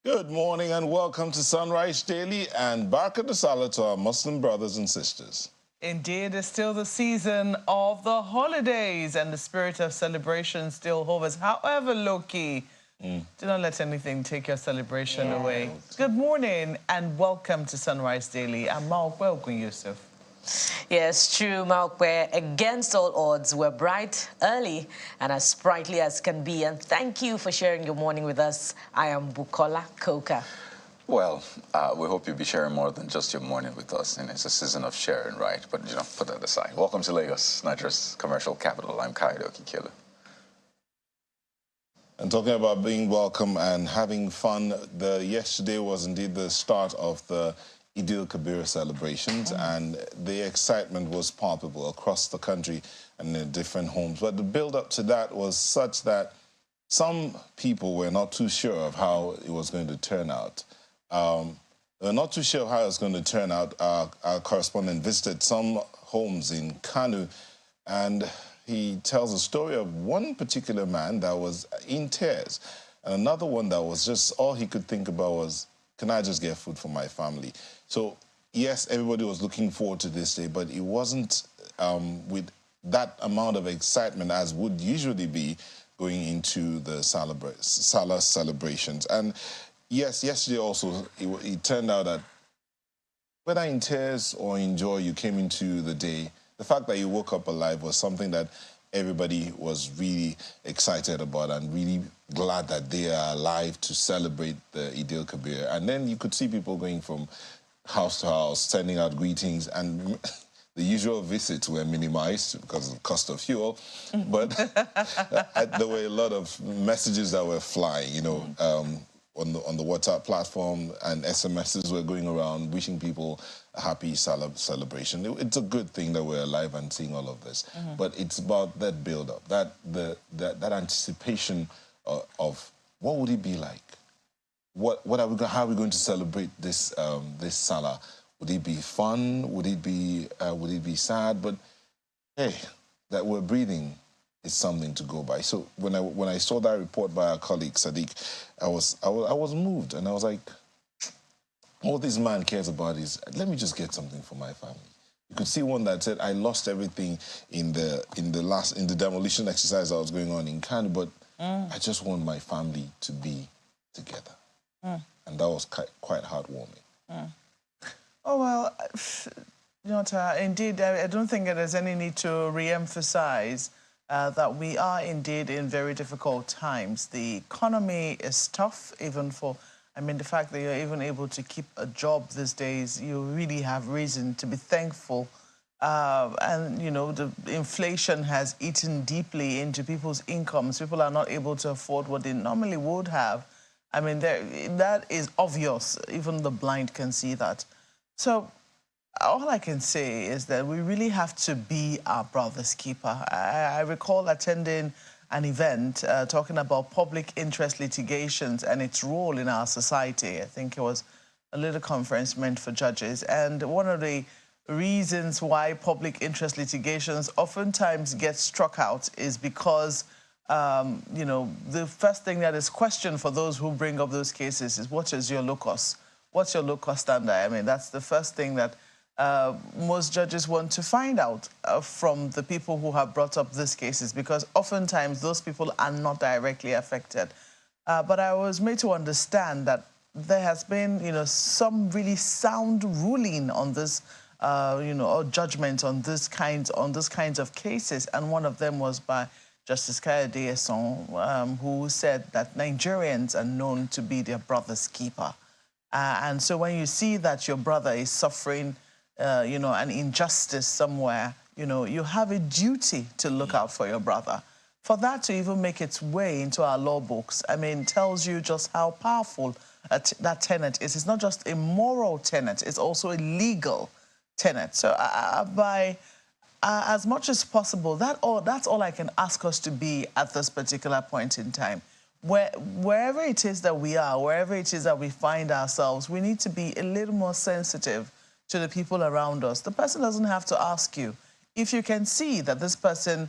Good morning and welcome to Sunrise Daily and Barakah Salah to our Muslim brothers and sisters. Indeed, it's still the season of the holidays and the spirit of celebration still hovers. However, low-key, do not let anything take your celebration away. Good morning and welcome to Sunrise Daily. I'm Malk. Welcome, Yusuf. Yes, true, Malk. We're against all odds. We're bright, early, and as sprightly as can be. And thank you for sharing your morning with us. I am Bukola Koka. Well, we hope you'll be sharing more than just your morning with us. And it's a season of sharing, right? But, put that aside. Welcome to Lagos, Nigeria's commercial capital. I'm Kaido Kikelu. And talking about being welcome and having fun, yesterday was indeed the start of the Eid-el-Kabir celebrations, and the excitement was palpable across the country and in different homes. But the build-up to that was such that some people were not too sure of how it was going to turn out. We're not too sure how it's going to turn out. Our correspondent visited some homes in Kano, and he tells a story of one particular man that was in tears, and another one that was just all he could think about was, can I just get food for my family? So, yes, everybody was looking forward to this day, but it wasn't with that amount of excitement as would usually be going into the Salah celebrations. And yes, yesterday also, it turned out that whether in tears or in joy you came into the day, the fact that you woke up alive was something that everybody was really excited about and really glad that they are alive to celebrate the Eid-el-Kabir. And then you could see people going from house to house, sending out greetings, and the usual visits were minimized because of the cost of fuel. But there were a lot of messages that were flying, on the WhatsApp platform, and SMSs were going around wishing people a happy celebration. It's a good thing that we're alive and seeing all of this, but it's about that build-up, that anticipation of what would it be like. How are we going to celebrate this this Salah? Would it be fun? Would it be sad? But hey, that we're breathing is something to go by. So when I saw that report by our colleague Sadiq, I was moved, and I was like, all this man cares about is, let me just get something for my family. You could see one that said, I lost everything in the demolition exercise that was going on in Kano, but I just want my family to be together. And that was quite heartwarming. Oh, well, indeed, I don't think there's any need to re-emphasize that we are indeed in very difficult times. The economy is tough, even for, the fact that you're even able to keep a job these days, you really have reason to be thankful. And, the inflation has eaten deeply into people's incomes. People are not able to afford what they normally would have. That is obvious. Even the blind can see that. So all I can say is that we really have to be our brother's keeper. I recall attending an event talking about public interest litigations and its role in our society. I think it was a little conference meant for judges. And one of the reasons why public interest litigations oftentimes get struck out is because the first thing that is questioned for those who bring up those cases is, what is your locus? What's your locus standi? That's the first thing that most judges want to find out from the people who have brought up these cases, because oftentimes those people are not directly affected. But I was made to understand that there has been, some really sound ruling on this, or judgment on this kinds of cases, and one of them was by Justice Kayode Eson, who said that Nigerians are known to be their brother's keeper. And so when you see that your brother is suffering, an injustice somewhere, you have a duty to look out for your brother. For that to even make its way into our law books, tells you just how powerful that tenet is. It's not just a moral tenet, it's also a legal tenet. So as much as possible, that's all I can ask us to be at this particular point in time. Wherever it is that we are, wherever it is that we find ourselves, we need to be a little more sensitive to the people around us. The person doesn't have to ask you. If you can see that this person,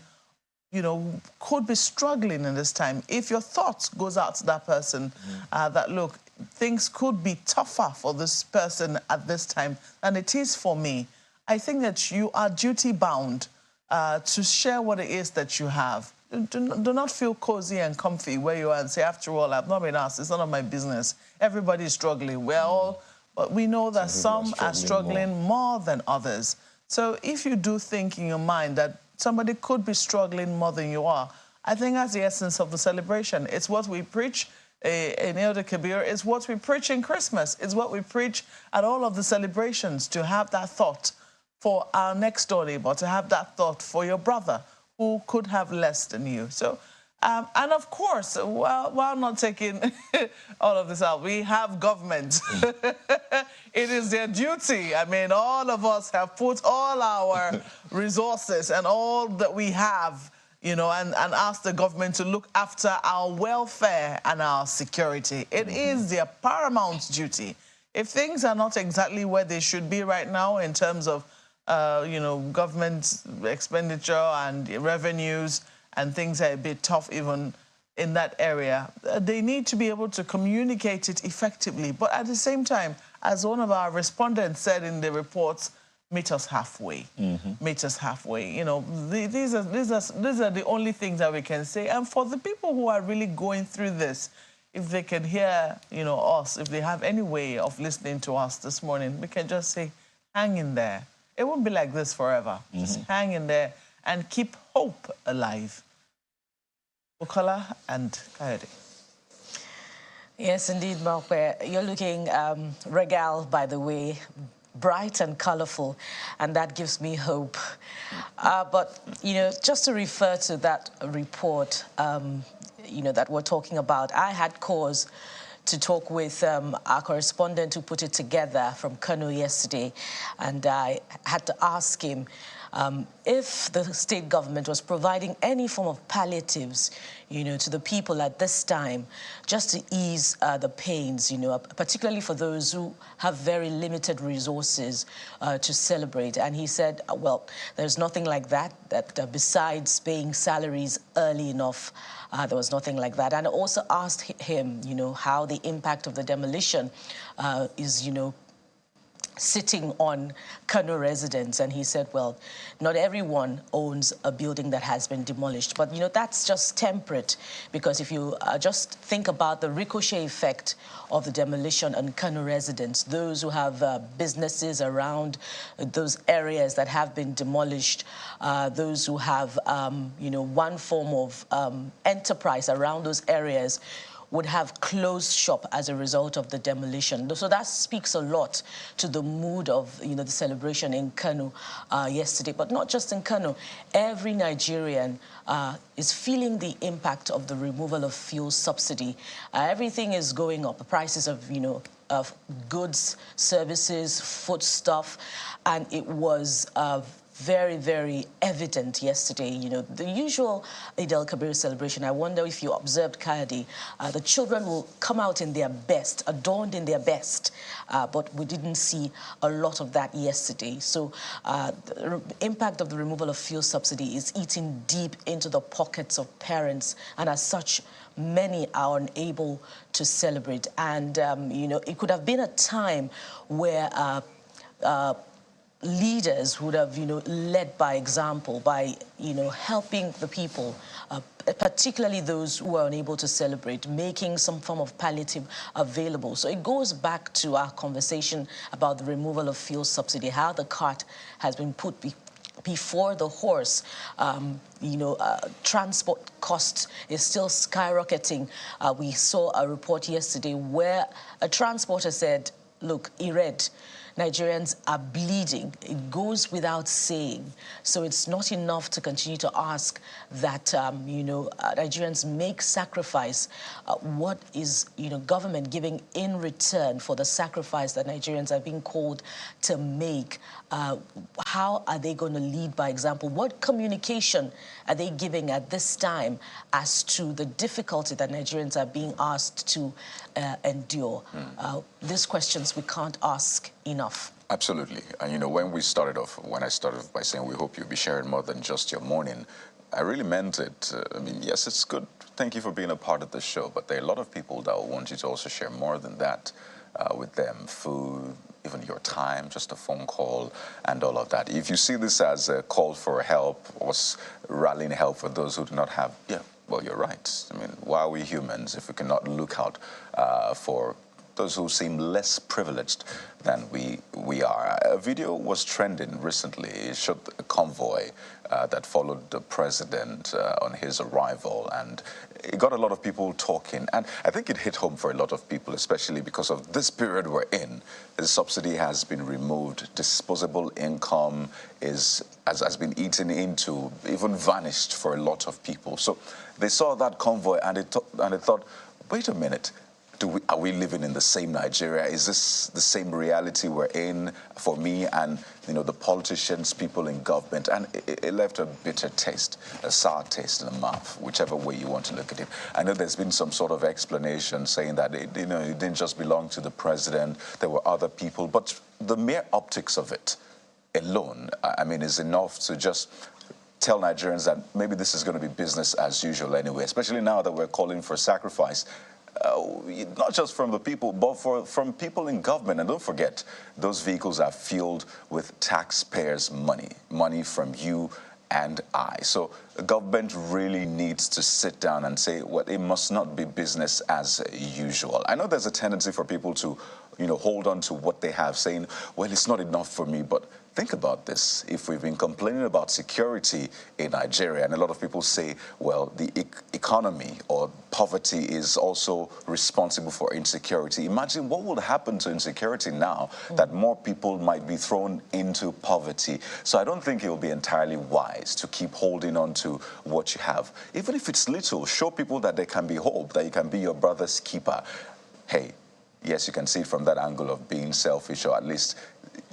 could be struggling in this time, if your thoughts goes out to that person, that, look, things could be tougher for this person at this time than it is for me, I think that you are duty-bound to share what it is that you have. Do not feel cozy and comfy where you are and say, after all, I've not been asked. It's none of my business. Everybody's struggling. We're all, but we know that some are struggling more than others. So if you do think in your mind that somebody could be struggling more than you are, I think that's the essence of the celebration. It's what we preach in Eid Kabir. It's what we preach in Christmas. It's what we preach at all of the celebrations, to have that thought for our next door neighbor, to have that thought for your brother who could have less than you. So, and of course, while not taking all of this out, we have government. It is their duty. I mean, all of us have put all our resources and all that we have, you know, and asked the government to look after our welfare and our security. It is their paramount duty. If things are not exactly where they should be right now in terms of you know, government expenditure and revenues, and things are a bit tough even in that area, they need to be able to communicate it effectively. But at the same time, as one of our respondents said in the reports, meet us halfway. Meet us halfway. You know, these are the only things that we can say. And for the people who are really going through this, if they can hear, you know, us, if they have any way of listening to us this morning, we can just say, hang in there. It won't be like this forever. Just hang in there and keep hope alive. Bukola and Kayode. Yes, indeed, Mokwe. You're looking regal, by the way, bright and colorful, and that gives me hope. But, you know, just to refer to that report, you know, that we're talking about, I had cause to talk with our correspondent who put it together from Kano yesterday, and I had to ask him if the state government was providing any form of palliatives, you know, to the people at this time, just to ease the pains, you know, particularly for those who have very limited resources to celebrate. And he said, well, there's nothing like that, besides paying salaries early enough, there was nothing like that. And I also asked him, you know, how the impact of the demolition is, you know, sitting on Kano residents, and he said, well, not everyone owns a building that has been demolished. But, you know, that's just temperate, because if you just think about the ricochet effect of the demolition on Kano residents, those who have businesses around those areas that have been demolished, those who have, you know, one form of enterprise around those areas, would have closed shop as a result of the demolition. So that speaks a lot to the mood of, you know, the celebration in Kano yesterday. But not just in Kano. Every Nigerian is feeling the impact of the removal of fuel subsidy. Everything is going up. The prices of, you know, of goods, services, foodstuff, and it was very, very evident yesterday. You know, the usual Eid al-Kabir celebration, I wonder if you observed, Kayode, the children will come out in their best, adorned in their best, but we didn't see a lot of that yesterday. So the impact of the removal of fuel subsidy is eating deep into the pockets of parents, and as such, many are unable to celebrate. And, you know, it could have been a time where leaders would have, you know, led by example, by, you know, helping the people, particularly those who are unable to celebrate, making some form of palliative available. So it goes back to our conversation about the removal of fuel subsidy, how the cart has been put before the horse. You know, transport costs is still skyrocketing. We saw a report yesterday where a transporter said, look, Ired, Nigerians are bleeding. It goes without saying. So it's not enough to continue to ask that, you know, Nigerians make sacrifice. What is, you know, government giving in return for the sacrifice that Nigerians are being called to make? How are they going to lead by example? What communication are they giving at this time as to the difficulty that Nigerians are being asked to endure? These questions we can't ask enough. Absolutely. And, you know, when I started off by saying we hope you'll be sharing more than just your morning, I really meant it. I mean, yes, it's good. Thank you for being a part of the show, but there are a lot of people that want you to also share more than that with them. Food, even your time, just a phone call, and all of that. If you see this as a call for help or rallying help for those who do not have, yeah, well, you're right. I mean, why are we humans if we cannot look out for those who seem less privileged than we are? A video was trending recently. It showed a convoy that followed the president on his arrival, and it got a lot of people talking. And I think it hit home for a lot of people, especially because of this period we're in. The subsidy has been removed. Disposable income has been eaten into, even vanished for a lot of people. So they saw that convoy and they thought, wait a minute. Are we living in the same Nigeria? Is this the same reality we're in for me and the politicians, people in government? And it left a bitter taste, a sour taste in the mouth, whichever way you want to look at it. I know there's been some sort of explanation saying that it didn't just belong to the president. There were other people, but the mere optics of it alone, I mean, is enough to just tell Nigerians that maybe this is going to be business as usual anyway, especially now that we're calling for sacrifice. Not just from the people, but from people in government. And don't forget, those vehicles are fueled with taxpayers' money from you and I. So the government really needs to sit down and say, well, it must not be business as usual. I know there's a tendency for people to, hold on to what they have, saying, well, it's not enough for me. But think about this. If we've been complaining about security in Nigeria, and a lot of people say, well, the economy or poverty is also responsible for insecurity. Imagine what will happen to insecurity now that more people might be thrown into poverty. So I don't think it will be entirely wise to keep holding on to what you have. Even if it's little, show people that there can be hope, that you can be your brother's keeper. Hey, yes, you can see it from that angle of being selfish, or at least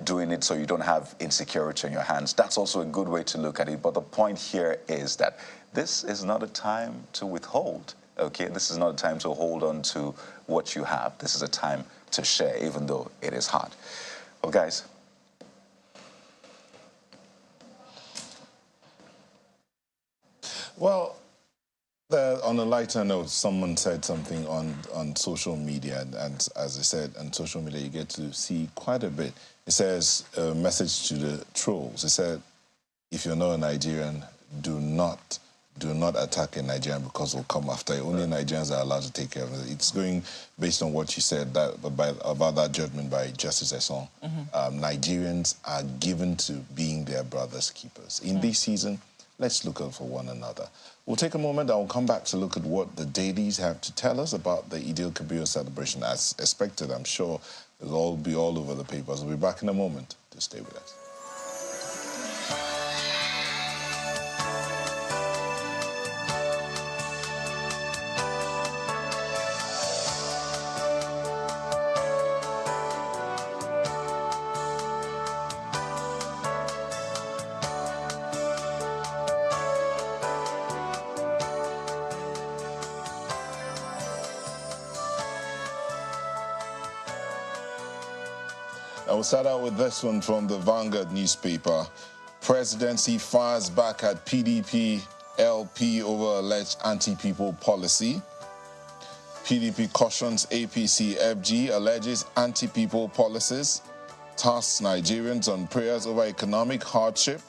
doing it so you don't have insecurity on your hands. That's also a good way to look at it. But the point here is that this is not a time to withhold, okay? This is not a time to hold on to what you have. This is a time to share, even though it is hard. Well, guys. Well, on a lighter note, someone said something on social media, and as I said, on social media you get to see quite a bit. It says a message to the trolls. It said, if you're not a Nigerian, do not attack a Nigerian because we'll come after you. Only Nigerians are allowed to take care of it. It's going based on what you said about that judgment by Justice Esson. Nigerians are given to being their brother's keepers. In this season, let's look out for one another. We'll take a moment and we'll come back to look at what the dailies have to tell us about the Eid al-Kabir celebration. As expected, I'm sure it'll all be all over the papers. We'll be back in a moment. To stay with us. I will start out with this one from the Vanguard newspaper. Presidency fires back at PDP LP over alleged anti-people policy. PDP cautions APC FG alleges anti-people policies. Tasks Nigerians on prayers over economic hardship.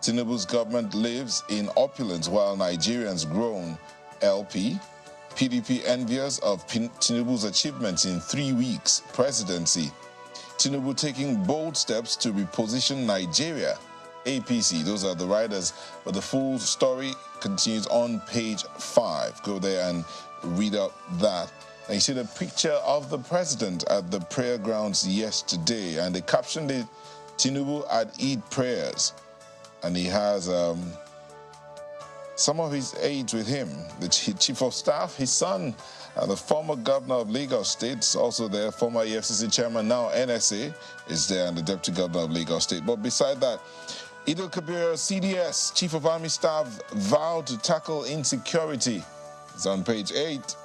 Tinubu's government lives in opulence while Nigerians groan. LP. PDP envious of Tinubu's achievements in 3 weeks presidency. Tinubu taking bold steps to reposition Nigeria. APC, those are the writers, but the full story continues on page 5. Go there and read up that. And you see the picture of the president at the prayer grounds yesterday, and they captioned it, Tinubu at Eid prayers. And he has some of his aides with him, the chief of staff, his son, and the former governor of Lagos State is also there, former EFCC chairman, now NSA, is there, and the deputy governor of Lagos State. But beside that, Eid al-Kabir CDS, chief of army staff, vowed to tackle insecurity. It's on page 8.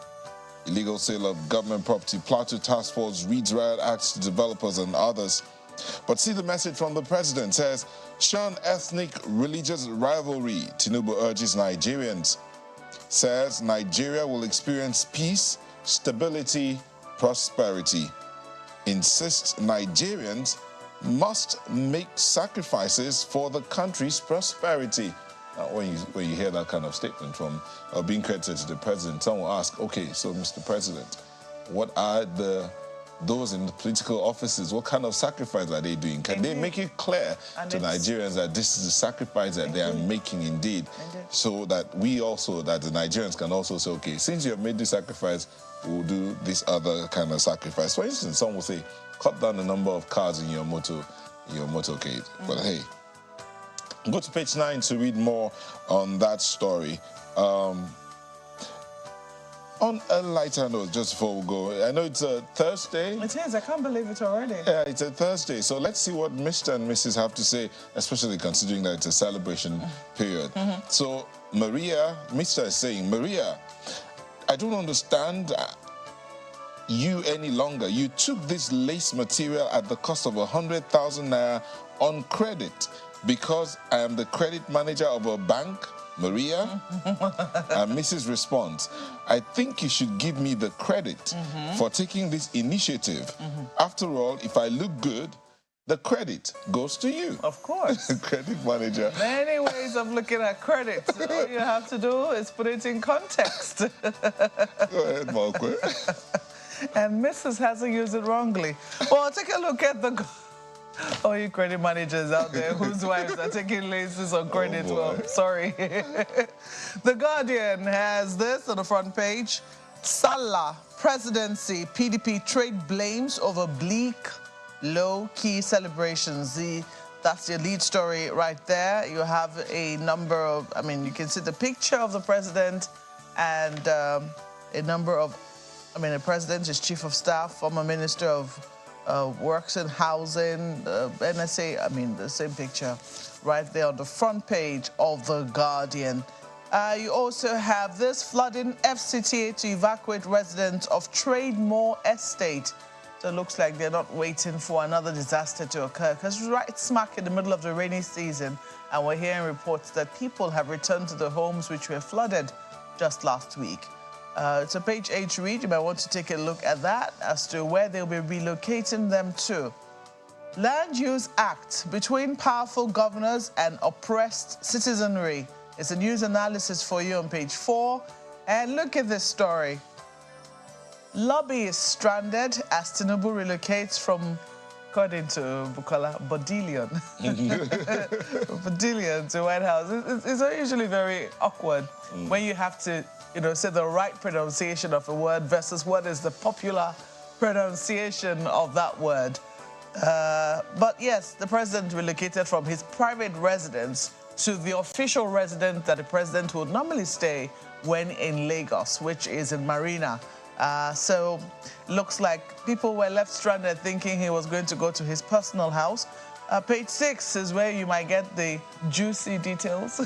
Illegal sale of government property. Plateau Task Force reads riot acts to developers and others. But see the message from the president says, shun ethnic religious rivalry. Tinubu urges Nigerians. Says Nigeria will experience peace, stability, prosperity. Insists Nigerians must make sacrifices for the country's prosperity. Now, when you hear that kind of statement from being credited to the president, someone will ask, okay, so Mr. President, what are those in the political offices, what kind of sacrifice are they doing? Can they make it clear to Nigerians that this is the sacrifice that they are making indeed, so that we also, that the Nigerians can also say, okay, since you have made this sacrifice, we'll do this other kind of sacrifice. For instance, some will say, cut down the number of cars in your motorcade. But hey, go to page 9 to read more on that story. On a lighter note, just before we go, I know it's a Thursday. It is. I can't believe it already. Yeah, it's a Thursday. So let's see what Mr. and Mrs. have to say, especially considering that it's a celebration period. So Maria, Mr. is saying, Maria, I don't understand you any longer. You took this lace material at the cost of 100,000 naira on credit because I am the credit manager of a bank. Maria, and Mrs. responds, I think you should give me the credit for taking this initiative. After all, if I look good, the credit goes to you. Of course. Credit manager. Many ways of looking at credit. All you have to do is put it in context. Go ahead, Marco. And Mrs. hasn't used it wrongly. Well, take a look at all you credit managers out there whose wives are taking laces on credit. Well, sorry. The Guardian has this on the front page. Salah, presidency, PDP trade blames over bleak, low-key celebrations. That's your lead story right there. You have a number of, you can see the picture of the president and a number of, the president, his chief of staff, former minister of Works and Housing, NSA, the same picture right there on the front page of The Guardian. You also have this, flooding FCTA to evacuate residents of Trademore Estate. So it looks like they're not waiting for another disaster to occur, because right smack in the middle of the rainy season, and we're hearing reports that people have returned to the homes which were flooded just last week. So page 8 read, you might want to take a look at that as to where they'll be relocating them to. Land Use Act, between powerful governors and oppressed citizenry. It's a news analysis for you on page 4. And look at this story. Lobby is stranded as Tinubu relocates from, according to Bukola, Bodillion. Bodillion to White House. It's usually very awkward when you have to say the right pronunciation of a word versus what is the popular pronunciation of that word. But yes, the president relocated from his private residence to the official residence that the president would normally stay when in Lagos, which is in Marina. So looks like people were left stranded thinking he was going to go to his personal house. Page 6 is where you might get the juicy details.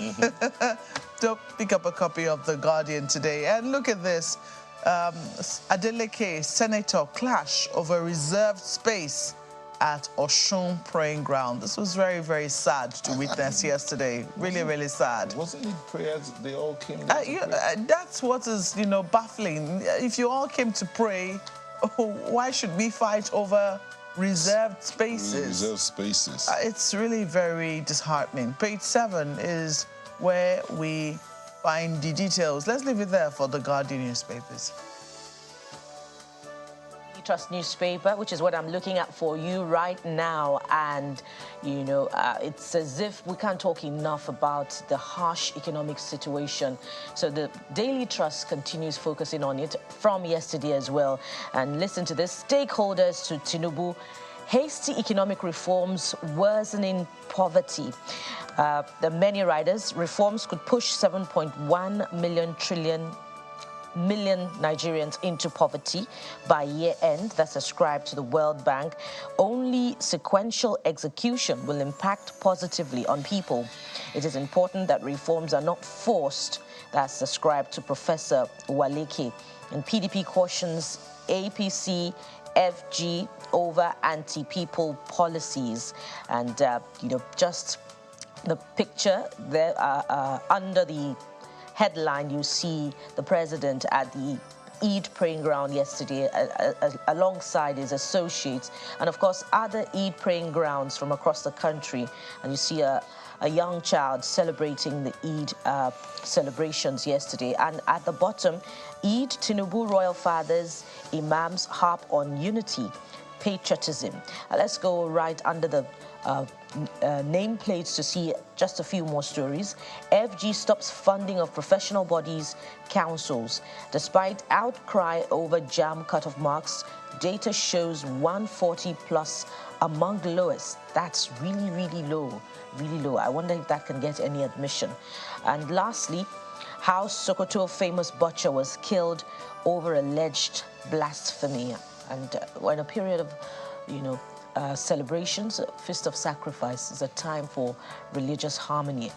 So pick up a copy of The Guardian today. And look at this. Adeleke, senator, clash over reserved space at Oshun praying ground. This was very, very sad to witness yesterday. Really, really sad. Wasn't it prayers they all came that's what is, baffling. If you all came to pray, why should we fight over reserved spaces? Reserved spaces. It's really very disheartening. Page 7 is where we find the details. Let's leave it there for the Guardian newspapers. Trust newspaper, which is what I'm looking at for you right now, and it's as if we can't talk enough about the harsh economic situation. So the Daily Trust continues focusing on it from yesterday as well. And listen to this: stakeholders to Tinubu, hasty economic reforms worsening poverty. The many riders, reforms could push 7.1 million Nigerians into poverty by year end. That's ascribed to the World Bank. Only sequential execution will impact positively on people. It is important that reforms are not forced. That's ascribed to Professor Waleke. And PDP cautions APC FG over anti-people policies. And, you know, just the picture there under the headline, you see the president at the Eid praying ground yesterday alongside his associates, and of course other Eid praying grounds from across the country. And you see a young child celebrating the Eid celebrations yesterday. And at the bottom, Eid, Tinubu royal fathers, imams harp on unity, patriotism. Let's go right under the nameplates to see just a few more stories. FG stops funding of professional bodies, councils. Despite outcry over JAM cutoff marks, data shows 140 plus among the lowest. That's really, really low, really low. I wonder if that can get any admission. And lastly, how Sokoto famous butcher was killed over alleged blasphemy. And we're in a period of, you know, celebrations. Feast of Sacrifice is a time for religious harmony.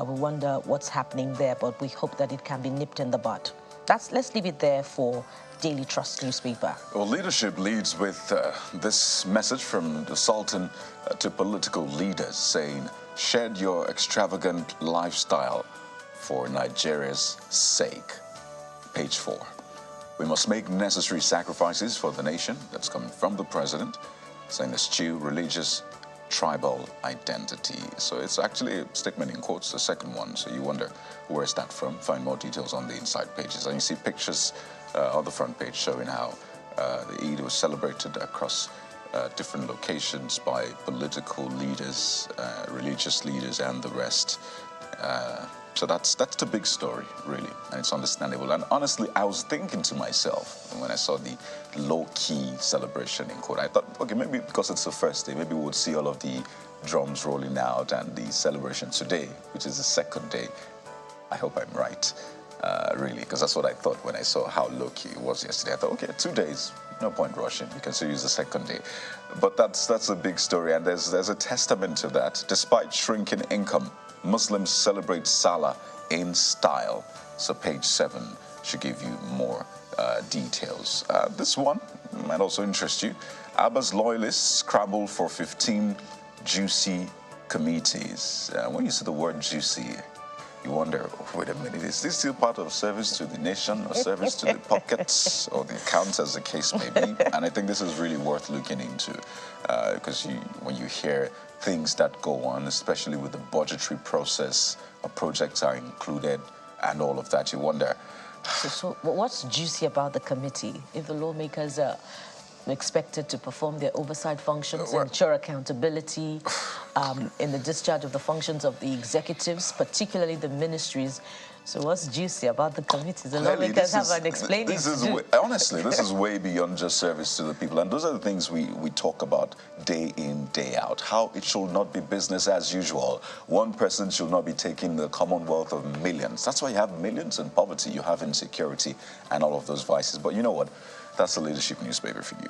We wonder what's happening there, but we hope that it can be nipped in the bud. Let's leave it there for Daily Trust newspaper. Well, leadership leads with this message from the Sultan to political leaders saying, shed your extravagant lifestyle for Nigeria's sake. Page 4. We must make necessary sacrifices for the nation. That's coming from the president, saying eschew religious, tribal identity. So it's actually a statement in quotes, the second one. So you wonder, where's that from? Find more details on the inside pages. And you see pictures on the front page showing how the Eid was celebrated across different locations by political leaders, religious leaders, and the rest. So that's the big story, really, and it's understandable. And honestly, I was thinking to myself when I saw the low-key celebration in court, I thought, okay, maybe because it's the first day, maybe we would see all of the drums rolling out and the celebration today, which is the second day. I hope I'm right, really, because that's what I thought when I saw how low-key it was yesterday. I thought, okay, 2 days, no point rushing. You can still use the second day. But that's a big story, and there's a testament to that. Despite shrinking income, Muslims celebrate Salah in style. So page 7 should give you more details. This one might also interest you. Abba's loyalists scramble for 15 juicy committees. When you see the word juicy, you wonder, wait a minute, is this still part of service to the nation or service to the pockets or the accounts, as the case may be? And I think this is really worth looking into because when you hear things that go on, especially with the budgetary process, projects are included and all of that, you wonder. So what's juicy about the committee? If the lawmakers are expected to perform their oversight functions, ensure accountability in the discharge of the functions of the executives, particularly the ministries. So what's juicy about the committees? The lawmakers have an explaining to do. Honestly, this is way beyond just service to the people. And those are the things we talk about day in, day out. How it should not be business as usual. One person should not be taking the commonwealth of millions. That's why you have millions in poverty. You have insecurity and all of those vices. But you know what? That's the leadership newspaper for you.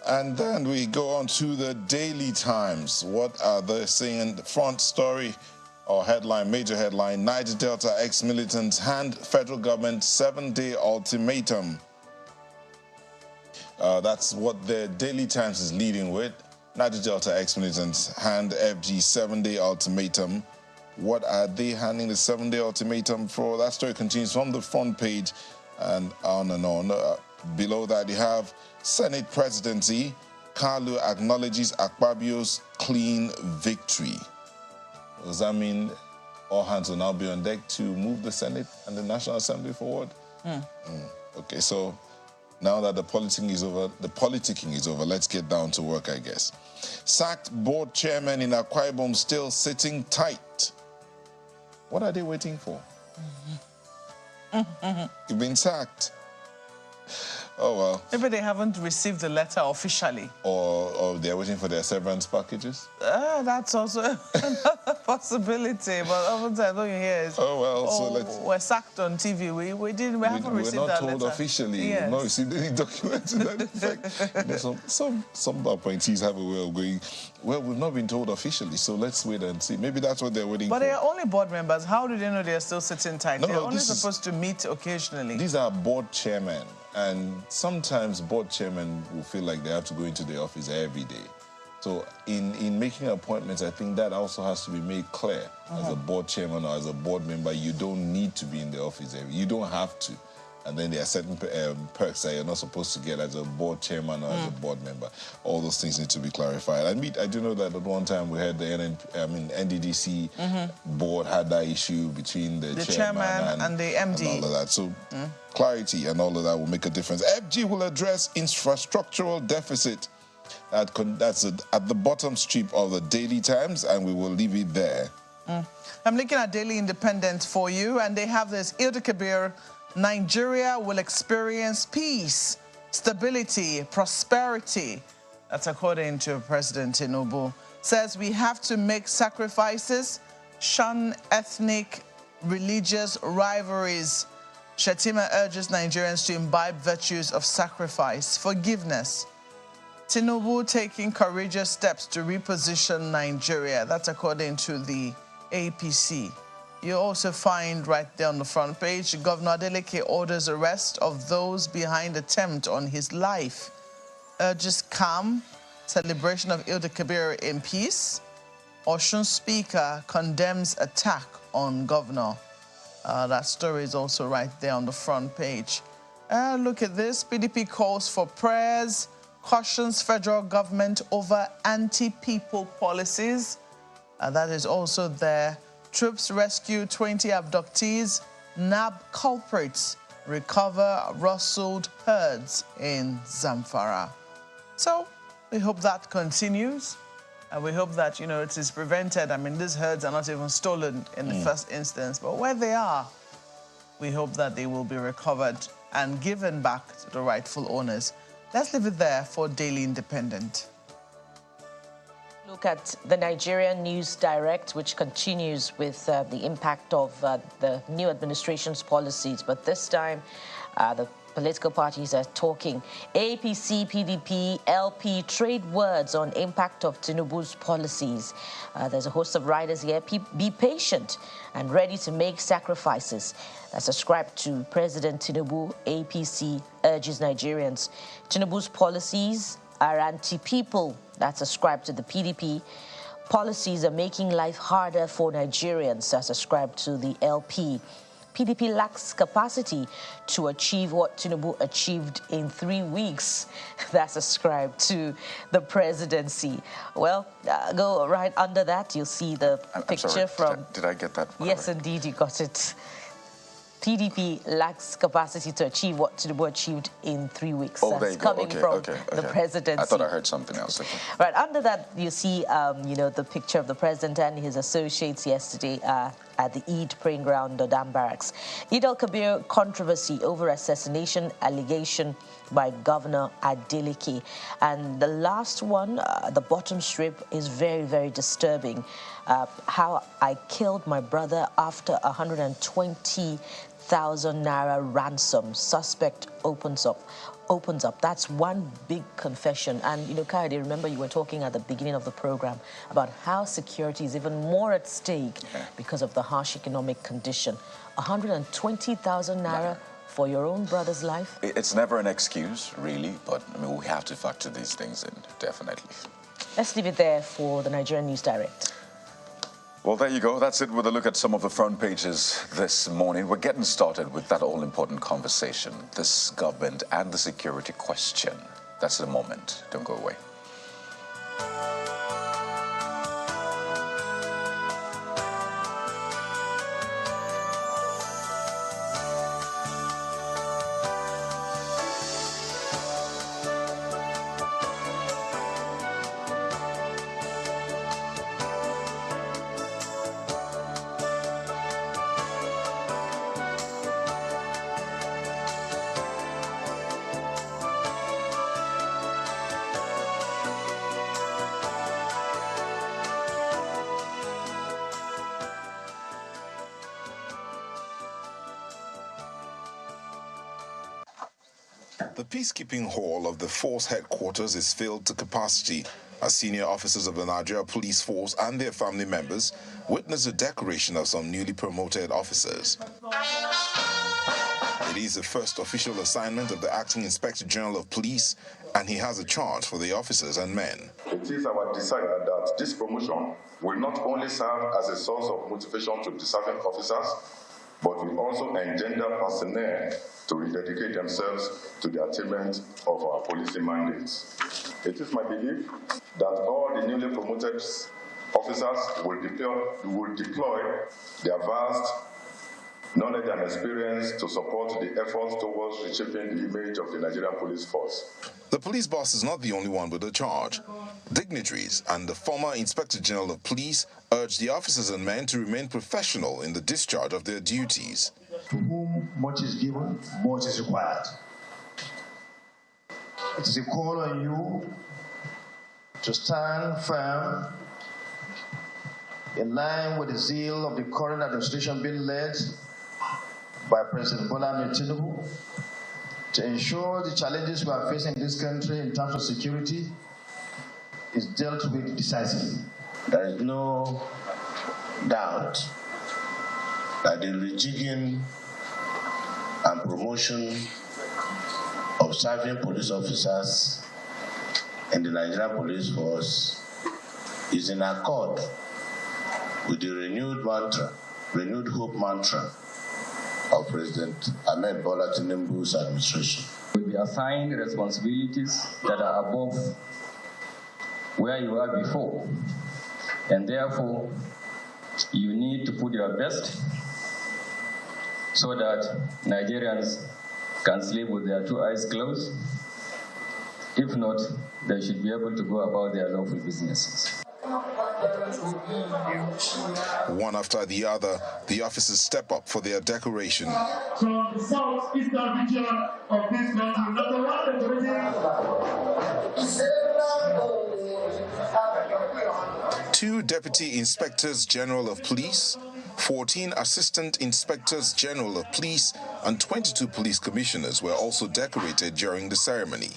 And then we go on to the Daily Times. What are they saying? The front story or headline, major headline, Niger Delta ex-militants hand federal government 7-day ultimatum. That's what the Daily Times is leading with. Niger Delta ex-militants hand FG 7-day ultimatum. What are they handing the 7-day ultimatum for? That story continues from the front page and on and on. Below that, you have Senate presidency. Kalu acknowledges Akpabio's clean victory. Does that mean all hands will now be on deck to move the Senate and the National Assembly forward? Okay, so now that the politicking is over, let's get down to work, I guess. Sacked board chairman in Akwa Ibom still sitting tight. What are they waiting for? You've been sacked. Oh, well. Maybe they haven't received the letter officially. Or they're waiting for their severance packages? That's also another possibility. But oftentimes all you hear is, oh, well, so let's... we're sacked on TV. We haven't received that letter. We're not told officially. Yes. We've not received any documents to that effect. You know, some appointees have a way of going, well, we've not been told officially, so let's wait and see. Maybe that's what they're waiting for. But they are only board members. How do they know they're still sitting tight? No, they're only this supposed to meet occasionally. These are board chairmen, and sometimes board chairmen will feel like they have to go into the office every day. So in making appointments, I think that also has to be made clear. As a board chairman or as a board member, you don't need to be in the office you don't have to. And then there are certain perks that you're not supposed to get as a board chairman or as a board member. All those things need to be clarified. I do know that at one time we had the NDDC board had that issue between the chairman and the MD. And all of that. So clarity and all of that will make a difference. FG will address infrastructural deficit. That's at the bottom strip of the Daily Times, and we will leave it there. I'm looking at Daily Independent for you, and they have this Eid al-Kabir. Nigeria will experience peace, stability, prosperity. That's according to President Tinubu. Says we have to make sacrifices, shun ethnic, religious rivalries. Shettima urges Nigerians to imbibe virtues of sacrifice, forgiveness. Tinubu taking courageous steps to reposition Nigeria. That's according to the APC. You also find right there on the front page, Governor Adeleke orders arrest of those behind attempt on his life. Urges calm, celebration of Eid al-Kabir in peace. Osun Speaker condemns attack on governor. That story is also right there on the front page. Look at this. PDP calls for prayers, cautions federal government over anti-people policies. That is also there. Troops rescue 20 abductees. NAB culprits recover rustled herds in Zamfara. So we hope that continues. And we hope that, it is prevented. I mean, these herds are not even stolen in the first instance. But where they are, we hope that they will be recovered and given back to the rightful owners. Let's leave it there for Daily Independent. Look at the Nigerian News Direct, which continues with the impact of the new administration's policies. But this time, the political parties are talking. APC, PDP, LP trade words on impact of Tinubu's policies. There's a host of riders here. Be patient and ready to make sacrifices. That's ascribed to President Tinubu. APC urges Nigerians. Tinubu's policies are anti-people. That's ascribed to the PDP. Policies are making life harder for Nigerians. That's ascribed to the LP. PDP lacks capacity to achieve what Tinubu achieved in 3 weeks. That's ascribed to the presidency. Well, go right under that. You'll see the picture from... Did I get that correct? Yes, indeed, you got it. PDP lacks capacity to achieve what Tinubu achieved in 3 weeks. Oh, there you go. Coming from the presidency. I thought I heard something else. Okay. Right, under that, you see, the picture of the president and his associates yesterday at the Eid praying ground, Dodam Barracks. Eid al-Kabir controversy over assassination allegation by Governor Adeleke. And the last one, the bottom strip, is very, very disturbing. How I killed my brother after 120,000 naira ransom. Suspect opens up. That's one big confession. And, Kayode, remember you were talking at the beginning of the program about how security is even more at stake because of the harsh economic condition. 120,000 naira for your own brother's life? It's never an excuse, really, but we have to factor these things in, definitely. Let's leave it there for the Nigerian News Direct. Well, there you go. That's it with a look at some of the front pages this morning. We're getting started with that all-important conversation, this government and the security question. That's the moment. Don't go away. The peacekeeping hall of the force headquarters is filled to capacity as senior officers of the Nigeria Police Force and their family members witness the decoration of some newly promoted officers. It is the first official assignment of the Acting Inspector General of Police, and he has a charge for the officers and men. It is our desire that this promotion will not only serve as a source of motivation to deserving officers, but will also engender personnel to rededicate themselves to the attainment of our policing mandates. It is my belief that all the newly promoted officers will deploy their vast knowledge and experience to support the efforts towards reshaping the image of the Nigerian police force. The police boss is not the only one with a charge. Dignitaries and the former Inspector General of Police urge the officers and men to remain professional in the discharge of their duties. To whom much is given, much is required. It is a call on you to stand firm in line with the zeal of the current administration being led by President Tinubu to ensure the challenges we are facing in this country in terms of security is dealt with decisively. There is no doubt that the rejigging and promotion of serving police officers in the Nigerian police force is in accord with the renewed hope mantra of President Ahmed Bola Tinubu's administration. Will be assigned responsibilities that are above where you were before, and therefore you need to put your best so that Nigerians can sleep with their two eyes closed. If not, they should be able to go about their lawful businesses. One after the other, the officers step up for their decoration. From the southeastern region of this country, number one decoration. 2 Deputy Inspectors General of Police, 14 Assistant Inspectors General of Police, and 22 police commissioners were also decorated during the ceremony.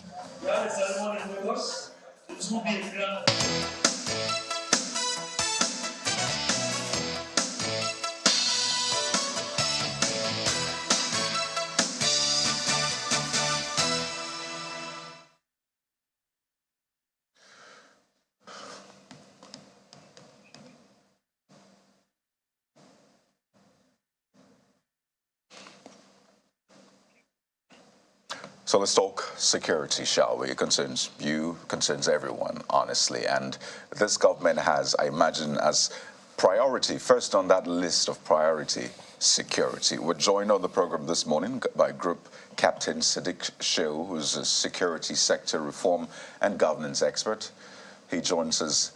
So let's talk security, shall we? It concerns you, concerns everyone, honestly. And this government has, I imagine, as priority, first on that list of priority, security. We're joined on the program this morning by Group Captain Sadiq Shehu, who's a security sector reform and governance expert. He joins us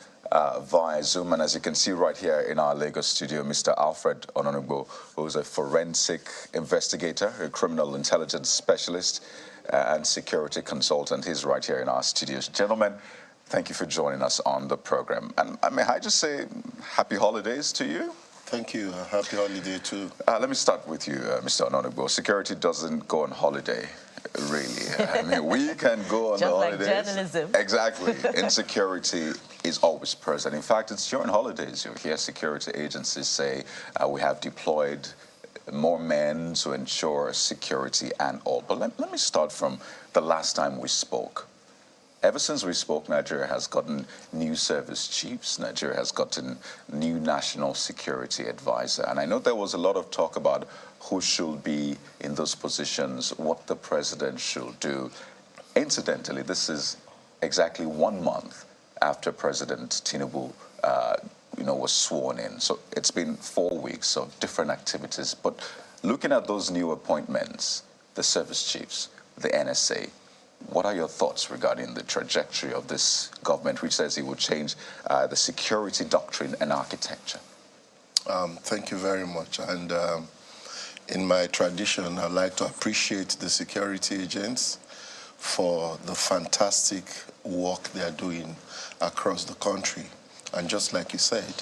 via Zoom, and as you can see right here in our Lagos studio, Mr. Alfred Ononugbo, who's a forensic investigator, a criminal intelligence specialist, and security consultant. He's right here in our studios. Gentlemen, thank you for joining us on the program. And may I just say happy holidays to you? Thank you. Happy holiday too. Let me start with you, Mr. Ononugbo. Security doesn't go on holiday, really. I mean, we can go on just the like holidays. Journalism. Exactly. Insecurity is always present. In fact, it's during holidays you hear security agencies say we have deployed more men to ensure security and all. But let me start from the last time we spoke. Ever since we spoke, Nigeria has gotten new service chiefs. Nigeria has gotten new national security advisor. And I know there was a lot of talk about who should be in those positions, what the president should do. Incidentally, this is exactly 1 month after President Tinubu was sworn in. So it's been 4 weeks of different activities. But looking at those new appointments, the service chiefs, the NSA, what are your thoughts regarding the trajectory of this government, which says it will change the security doctrine and architecture? Thank you very much. And in my tradition, I'd like to appreciate the security agents for the fantastic work they're doing across the country. And just like you said,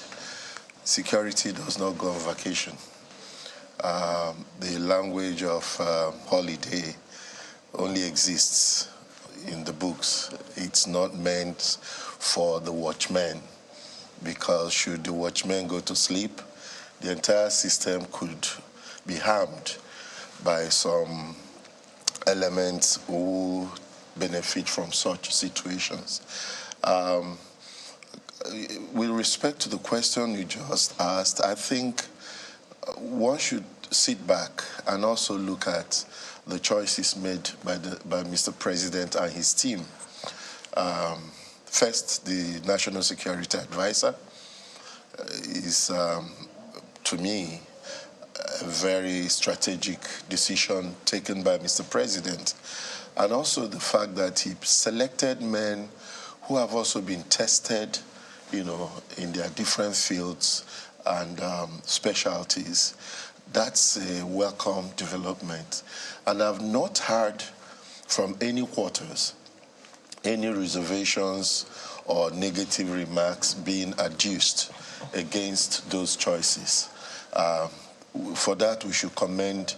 security does not go on vacation. The language of holiday only exists in the books. It's not meant for the watchmen, because should the watchmen go to sleep, the entire system could be harmed by some elements who benefit from such situations. With respect to the question you just asked, I think one should sit back and also look at the choices made by Mr. President and his team. First, the National Security Advisor is, to me, a very strategic decision taken by Mr. President. And also the fact that he selected men who have also been tested, you know, in their different fields and specialties. That's a welcome development. And I've not heard from any quarters any reservations or negative remarks being adduced against those choices. For that, we should commend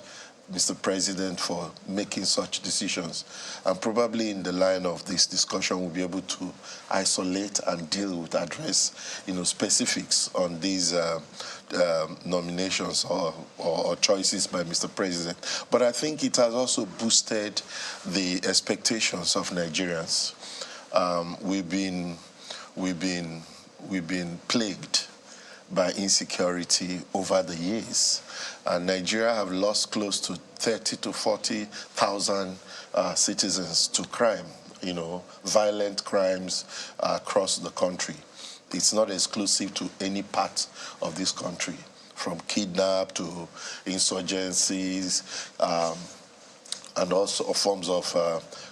Mr. President for making such decisions. And probably in the line of this discussion, we'll be able to isolate and deal with, address, you know, specifics on these nominations or choices by Mr. President. But I think it has also boosted the expectations of Nigerians. We've been plagued by insecurity over the years. And Nigeria have lost close to 30 to 40,000 citizens to crime, you know, violent crimes across the country. It's not exclusive to any part of this country, from kidnap to insurgencies, and also forms of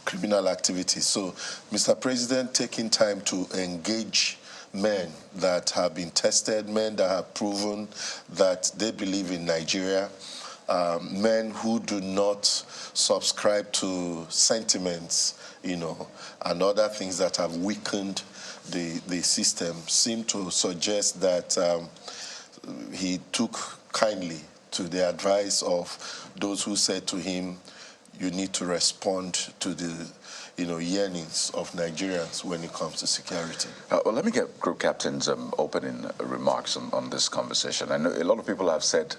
criminal activity. So, Mr. President, taking time to engage men that have been tested, men that have proven that they believe in Nigeria, men who do not subscribe to sentiments, you know, and other things that have weakened the system, seem to suggest that he took kindly to the advice of those who said to him, you need to respond to the, you know, yearnings of Nigerians when it comes to security. Well, let me get Group Captain's opening remarks on this conversation. I know a lot of people have said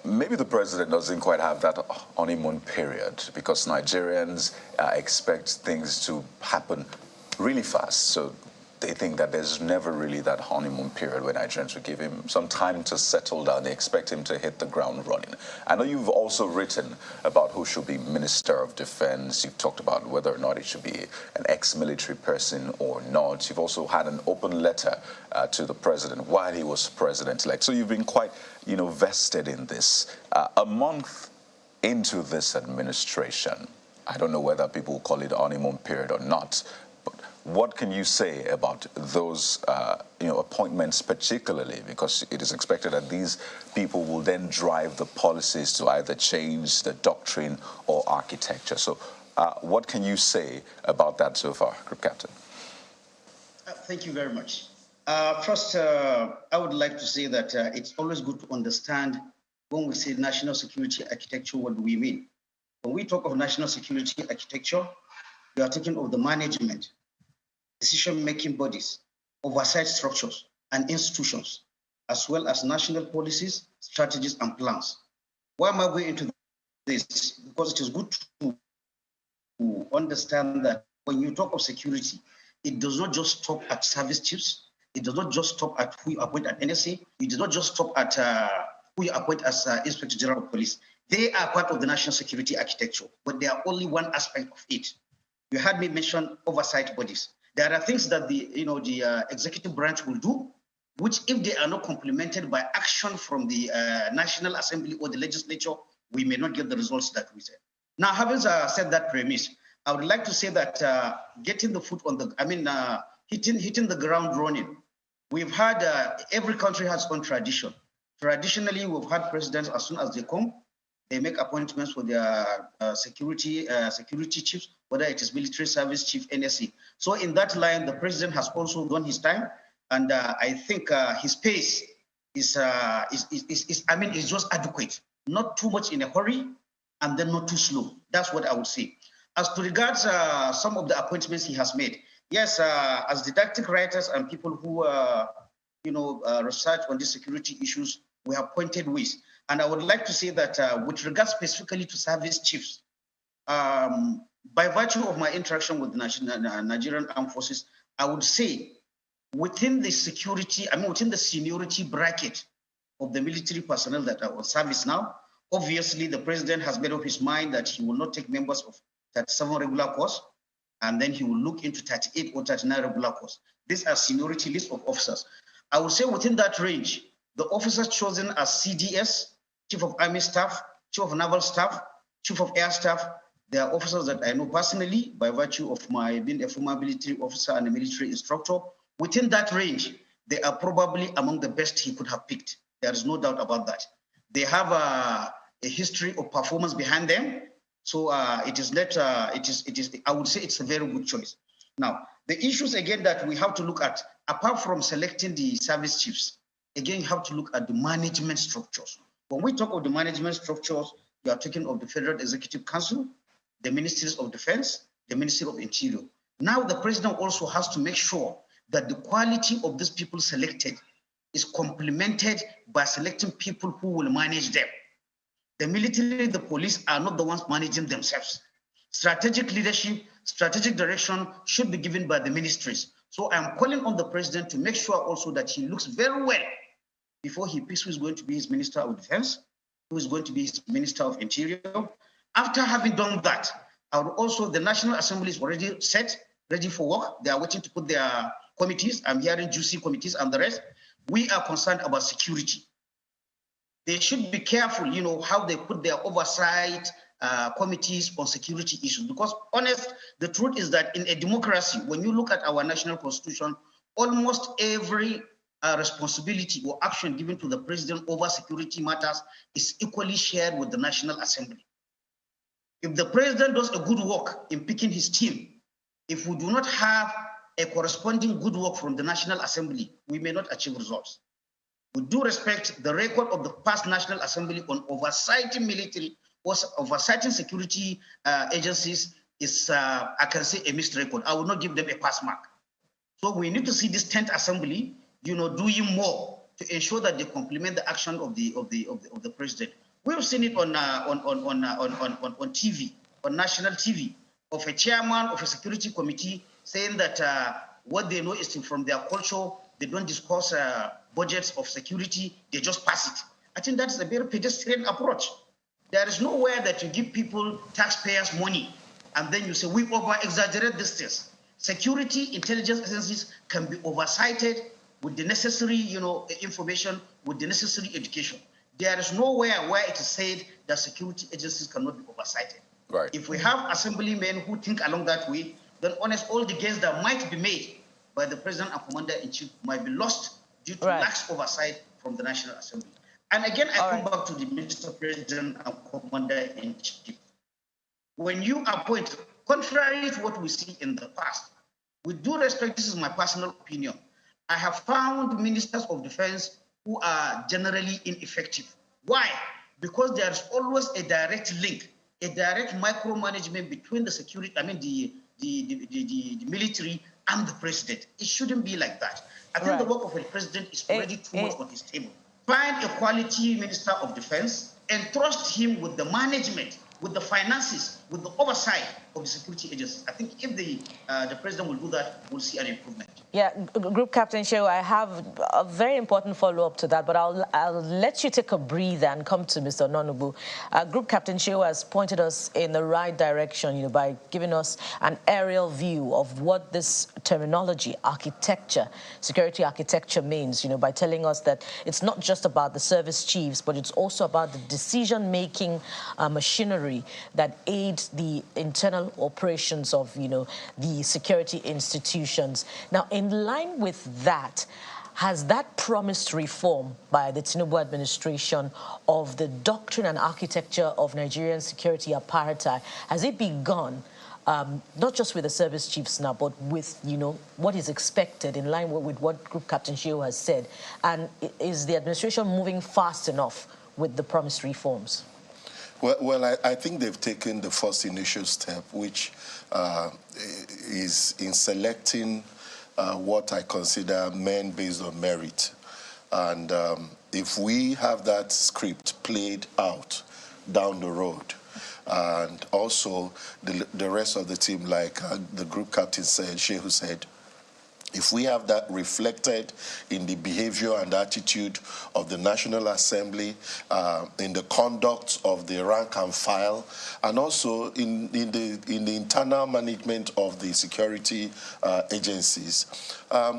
maybe the president doesn't quite have that honeymoon period because Nigerians expect things to happen really fast. So they think that there's never really that honeymoon period where Nigerians will give him some time to settle down. They expect him to hit the ground running. I know you've also written about who should be Minister of Defense. You've talked about whether or not it should be an ex-military person or not. You've also had an open letter to the president while he was president-elect. So you've been quite, you know, vested in this. A month into this administration, I don't know whether people will call it honeymoon period or not, what can you say about those you know, appointments particularly? Because it is expected that these people will then drive the policies to either change the doctrine or architecture. So what can you say about that so far, Group Captain? Thank you very much. First, I would like to say that it's always good to understand when we say national security architecture, what do we mean? When we talk of national security architecture, we are talking of the management, decision-making bodies, oversight structures and institutions, as well as national policies, strategies, and plans. Why am I going into this? Because it is good to understand that when you talk of security, it does not just stop at service chiefs. It does not just stop at who you appoint at NSA. It does not just stop at who you appoint as Inspector General of Police. They are part of the national security architecture, but they are only one aspect of it. You heard me mention oversight bodies. There are things that the executive branch will do, which if they are not complemented by action from the National Assembly or the legislature, we may not get the results that we said. Now, having said that premise, I would like to say that getting the foot on the, hitting the ground running. We've had, every country has its own tradition. Traditionally, we've had presidents, as soon as they come, they make appointments for their security chiefs, whether it is military service chief, NSC. So in that line, the president has also done his time, and I think his pace is just adequate. Not too much in a hurry, and then not too slow. That's what I would say. As to regards some of the appointments he has made, yes, as didactic writers and people who research on these security issues, we have pointed ways. And I would like to say that with regards specifically to service chiefs, by virtue of my interaction with the Nigerian Armed Forces, I would say within the within the seniority bracket of the military personnel that are on service now, obviously the president has made up his mind that he will not take members of 37 regular corps, and then he will look into 38 or 39 regular corps. These are seniority list of officers. I would say within that range, the officers chosen as CDS, Chief of Army Staff, Chief of Naval Staff, Chief of Air Staff, they are officers that I know personally by virtue of my being a former military officer and a military instructor. Within that range, they are probably among the best he could have picked. There is no doubt about that. They have a history of performance behind them. So it is not, I would say it's a very good choice. Now, the issues again that we have to look at, apart from selecting the service chiefs, again, you have to look at the management structures. When we talk of the management structures, you are talking of the Federal Executive Council, the Ministries of Defense, the Ministry of Interior. Now the president also has to make sure that the quality of these people selected is complemented by selecting people who will manage them. The military, the police are not the ones managing themselves. Strategic leadership, strategic direction should be given by the ministries. So I'm calling on the president to make sure also that he looks very well before he picks who is going to be his Minister of Defense, who is going to be his Minister of Interior. After having done that, the National Assembly is already set, ready for work. They are waiting to put their committees. I'm hearing juicy committees and the rest. We are concerned about security. They should be careful, how they put their oversight committees on security issues. Because the truth is that in a democracy, when you look at our national constitution, almost every responsibility or action given to the president over security matters is equally shared with the National Assembly. If the president does a good work in picking his team, if we do not have a corresponding good work from the National Assembly, we may not achieve results. With due respect, the record of the past National Assembly on oversighting military or oversighting security agencies is, I can say, a missed record. I will not give them a pass mark. So we need to see this 10th Assembly, doing more to ensure that they complement the action of the president. We've seen it on TV, on national TV, of a chairman of a security committee saying that what they know is from their culture, they don't discuss budgets of security, they just pass it. I think that's a very pedestrian approach. There is nowhere that you give people taxpayers' money and then you say, we over-exaggerate this test. Security intelligence agencies can be oversighted with the necessary information, with the necessary education. There is nowhere where it is said that security agencies cannot be oversighted. Right. If we have assemblymen who think along that way, then all the gains that might be made by the president and commander-in-chief might be lost due to lax oversight from the National Assembly. And again, I come back to the Mr. President and commander-in-chief. When you appoint, contrary to what we see in the past, with due respect, this is my personal opinion, I have found ministers of defense who are generally ineffective. Why? Because there is always a direct link, a direct micromanagement between the security, the military and the president. It shouldn't be like that. I think the work of a president is already too much on his table. Find a quality minister of defense and trust him with the management, with the finances, with the oversight of the security agencies. I think if the president will do that, we'll see an improvement. Yeah, Group Captain Shehu, I have a very important follow-up to that, but I'll let you take a breather and come to Mr. Nonubu. Group Captain Shehu has pointed us in the right direction, by giving us an aerial view of what this terminology, architecture, security architecture means, by telling us that it's not just about the service chiefs, but it's also about the decision-making machinery that aids the internal operations of, the security institutions. Now, in line with that, has that promised reform by the Tinubu administration of the doctrine and architecture of Nigerian security apparatus, has it begun, not just with the service chiefs now, but with, what is expected in line with what Group Captain Shehu has said? And is the administration moving fast enough with the promised reforms? Well, I think they've taken the first initial step, which is in selecting what I consider men based on merit. And if we have that script played out down the road, and also the rest of the team, like the group captain said, Shehu said, if we have that reflected in the behavior and attitude of the National Assembly, in the conduct of the rank and file, and also in the internal management of the security agencies,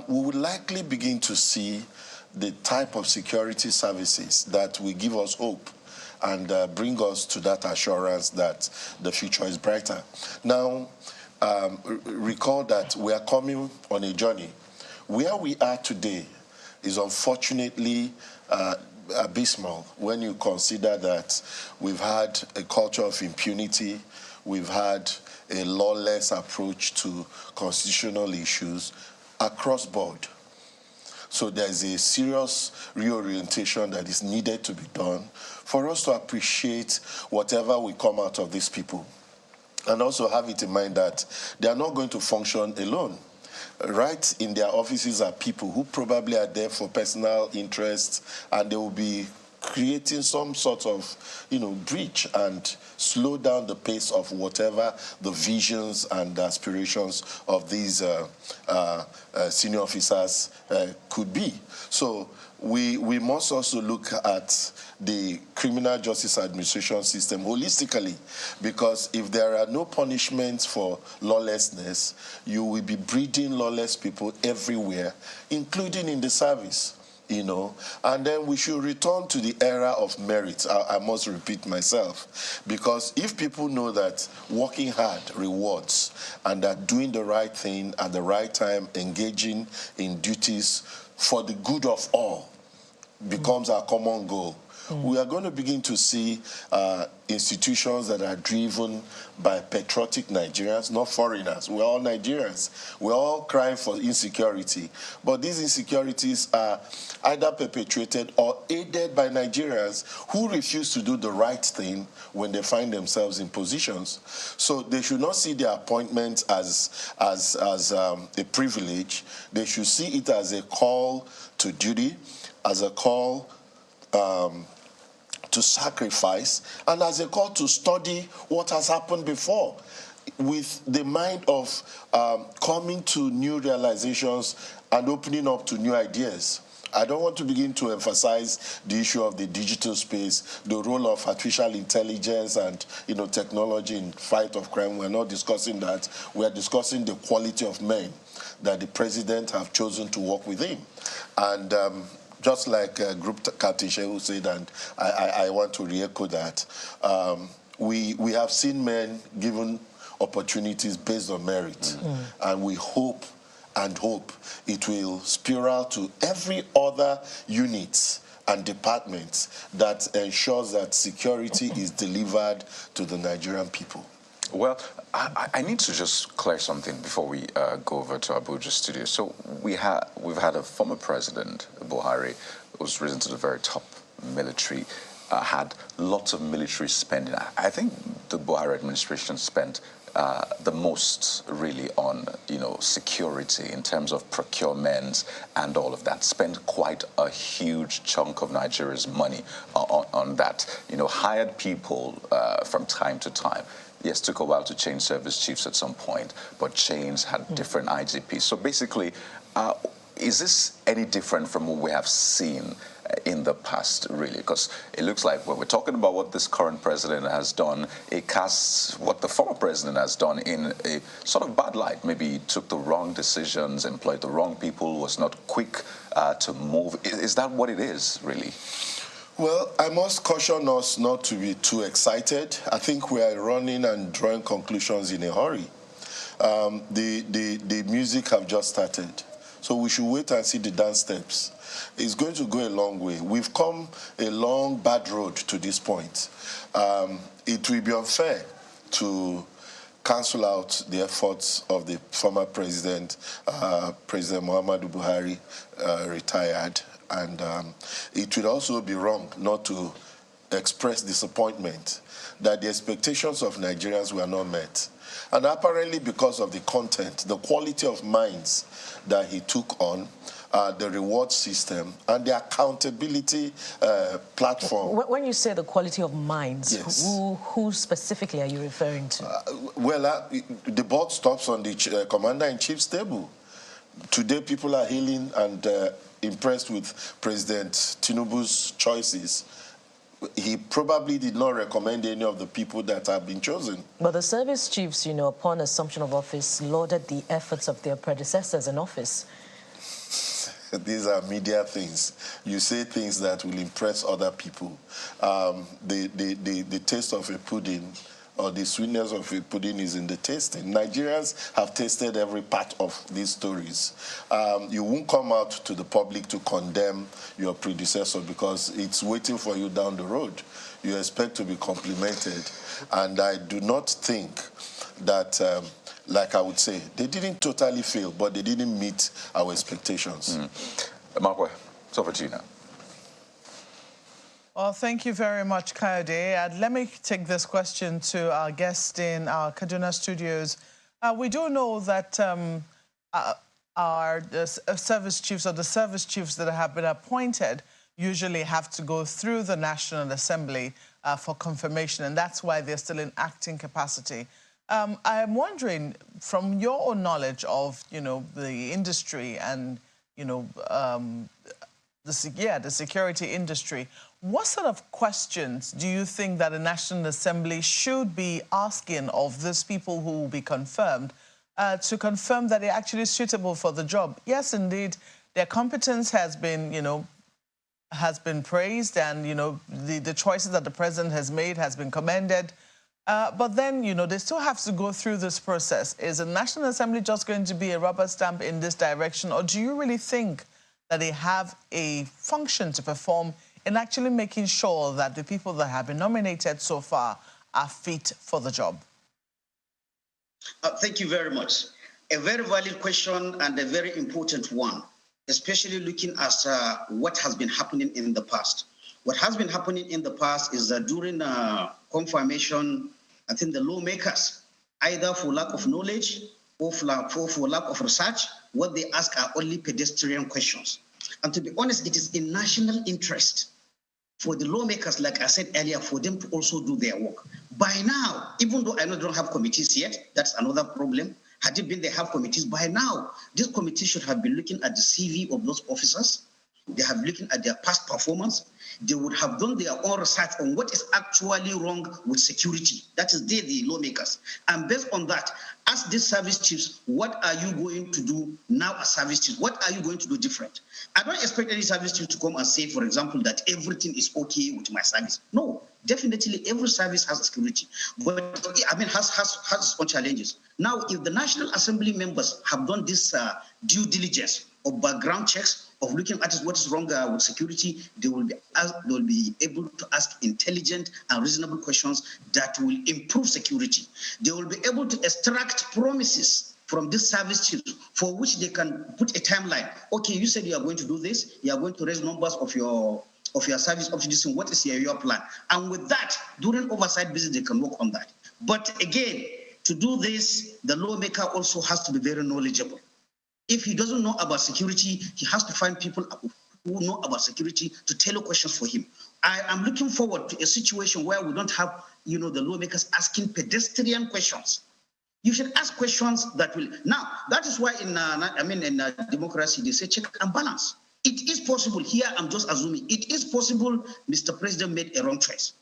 we would likely begin to see the type of security services that will give us hope and bring us to that assurance that the future is brighter. Now, recall that we are coming on a journey. Where we are today is unfortunately abysmal when you consider that we've had a culture of impunity, we've had a lawless approach to constitutional issues across board. So there's a serious reorientation that is needed to be done for us to appreciate whatever will come out of these people. And also have it in mind that they are not going to function alone. Right in their offices are people who probably are there for personal interests, and they will be creating some sort of, breach and slow down the pace of whatever the visions and aspirations of these senior officers could be. So we must also look at the criminal justice administration system holistically, because if there are no punishments for lawlessness, you will be breeding lawless people everywhere, including in the service. And then we should return to the era of merit. I must repeat myself, because if people know that working hard rewards and that doing the right thing at the right time, engaging in duties for the good of all becomes our common goal, we are going to begin to see institutions that are driven by patriotic Nigerians, not foreigners. We're all Nigerians. We're all crying for insecurity. But these insecurities are either perpetuated or aided by Nigerians who refuse to do the right thing when they find themselves in positions. So they should not see their appointments as a privilege. They should see it as a call to duty, as a call to sacrifice, and as a call to study what has happened before, with the mind of coming to new realizations and opening up to new ideas. I don't want to begin to emphasize the issue of the digital space, the role of artificial intelligence and technology in fight of crime. We're not discussing that. We're discussing the quality of men that the president have chosen to work with him. And just like Group Captain Shehu said, and I want to re-echo that, we have seen men given opportunities based on merit, and we hope it will spiral to every other unit and department that ensures that security is delivered to the Nigerian people. Well, I need to just clear something before we go over to Abuja studio. So we've had a former president, Buhari, who was risen to the very top military, had lots of military spending. I think the Buhari administration spent the most really on security in terms of procurement and all of that. Spent quite a huge chunk of Nigeria's money on that. Hired people from time to time. Yes, took a while to change service chiefs at some point, but chains had different IGPs. So basically, is this any different from what we have seen in the past, really? Because it looks like when we're talking about what this current president has done, it casts what the former president has done in a sort of bad light. Maybe he took the wrong decisions, employed the wrong people, was not quick to move. Is that what it is, really? Well, I must caution us not to be too excited. I think we are running and drawing conclusions in a hurry. The music have just started, so we should wait and see the dance steps. It's going to go a long way. We've come a long, bad road to this point. It will be unfair to cancel out the efforts of the former president, President Muhammadu Buhari, retired. And it would also be wrong not to expressed disappointment that the expectations of Nigerians were not met. And apparently because of the content, the quality of minds that he took on, the reward system, and the accountability platform. When you say the quality of minds, yes. who specifically are you referring to? The board stops on the commander-in-chief's table. Today, people are hailing and impressed with President Tinubu's choices. He probably did not recommend any of the people that have been chosen. But the service chiefs, upon assumption of office, lauded the efforts of their predecessors in office. These are media things. You say things that will impress other people. The taste of a pudding or the sweetness of a pudding is in the tasting. Nigerians have tasted every part of these stories. You won't come out to the public to condemn your predecessor because it's waiting for you down the road. You expect to be complimented. And I do not think that, like I would say, they didn't totally fail, but they didn't meet our expectations. Marco, it's over to you now. Well, thank you very much, Kayode. And let me take this question to our guest in our Kaduna studios. We do know that our service chiefs or the service chiefs that have been appointed usually have to go through the National Assembly for confirmation, and that's why they're still in acting capacity. I'm wondering, from your own knowledge of, the industry and, the security industry, what sort of questions do you think that the National Assembly should be asking of these people who will be confirmed to confirm that they're actually suitable for the job? Yes, indeed, their competence has been, praised, and, the choices that the president has made has been commended. But then, they still have to go through this process. Is the National Assembly just going to be a rubber stamp in this direction, or do you really think that they have a function to perform in actually making sure that the people that have been nominated so far are fit for the job? Thank you very much. A very valid question and a very important one, especially looking at what has been happening in the past. What has been happening in the past is that during confirmation, I think the lawmakers, either for lack of knowledge or for lack of research, what they ask are only pedestrian questions. And to be honest, it is in national interest for the lawmakers, like I said earlier, for them to also do their work. By now, even though I know they don't have committees yet, that's another problem. Had it been they have committees, by now, this committee should have been looking at the CV of those officers. They have looking at their past performance. They would have done their own research on what is actually wrong with security. That is the lawmakers. And based on that, ask these service chiefs, what are you going to do now as service chiefs? What are you going to do different? I don't expect any service chief to come and say, for example, that everything is okay with my service. No, definitely every service has security, but has its own challenges. Now, if the National Assembly members have done this due diligence of background checks, of looking at what is wrong with security, they will be able to ask intelligent and reasonable questions that will improve security. They will be able to extract promises from this service chief for which they can put a timeline. Okay, you said you are going to do this, you are going to raise numbers of your service up to this, and what is your plan? And with that, during oversight visit, they can work on that. But again, to do this, the lawmaker also has to be very knowledgeable. If he doesn't know about security, he has to find people who know about security to tailor questions for him. I am looking forward to a situation where we don't have, the lawmakers asking pedestrian questions. You should ask questions that will. Now, that is why in democracy they say check and balance. It is possible. Here, I'm just assuming it is possible. Mr. President made a wrong choice.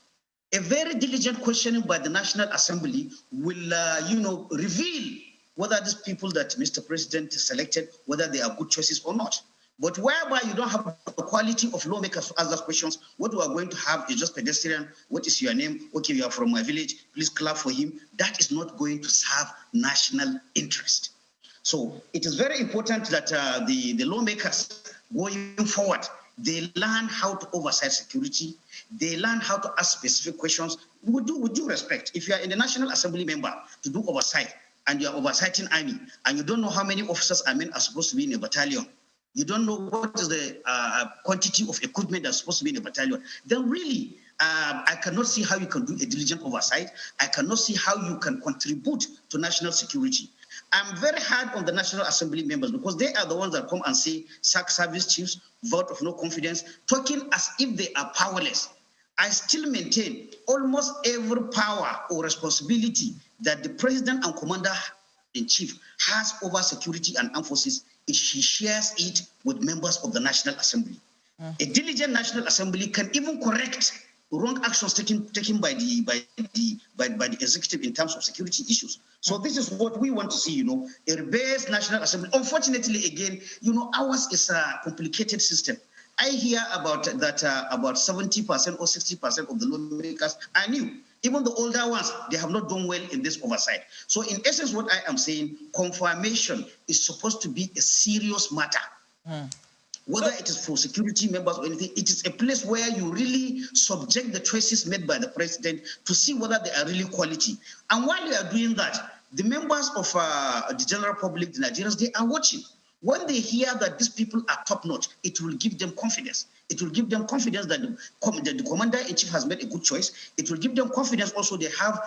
A very diligent questioning by the National Assembly will, reveal whether these people that Mr. President selected, whether they are good choices or not. But whereby you don't have the quality of lawmakers to ask those questions, what we are going to have is just pedestrian. What is your name? Okay, you are from my village. Please clap for him. That is not going to serve national interest. So it is very important that the lawmakers going forward, they learn how to oversight security. They learn how to ask specific questions with due respect. If you are in the National Assembly member to do oversight, and you are oversighting army, and you don't know how many officers are supposed to be in a battalion, you don't know what is the quantity of equipment that's supposed to be in a battalion, then really, I cannot see how you can do a diligent oversight. I cannot see how you can contribute to national security. I'm very hard on the National Assembly members because they are the ones that come and say, sack service chiefs, vote of no confidence, talking as if they are powerless. I still maintain almost every power or responsibility that the president and commander-in-chief has over security and armed forces, he shares it with members of the National Assembly. A diligent National Assembly can even correct wrong actions taken by the executive in terms of security issues. So this is what we want to see, a rebased National Assembly. Unfortunately, again, ours is a complicated system. I hear about that about 70% or 60% of the lawmakers are new. Even the older ones, they have not done well in this oversight. So in essence, what I am saying, confirmation is supposed to be a serious matter. Whether it is for security members or anything, it is a place where you really subject the choices made by the president to see whether they are really quality. And while you are doing that, the members of the general public, the Nigerians, they are watching. When they hear that these people are top-notch, it will give them confidence. It will give them confidence that the commander-in-chief has made a good choice. It will give them confidence also they have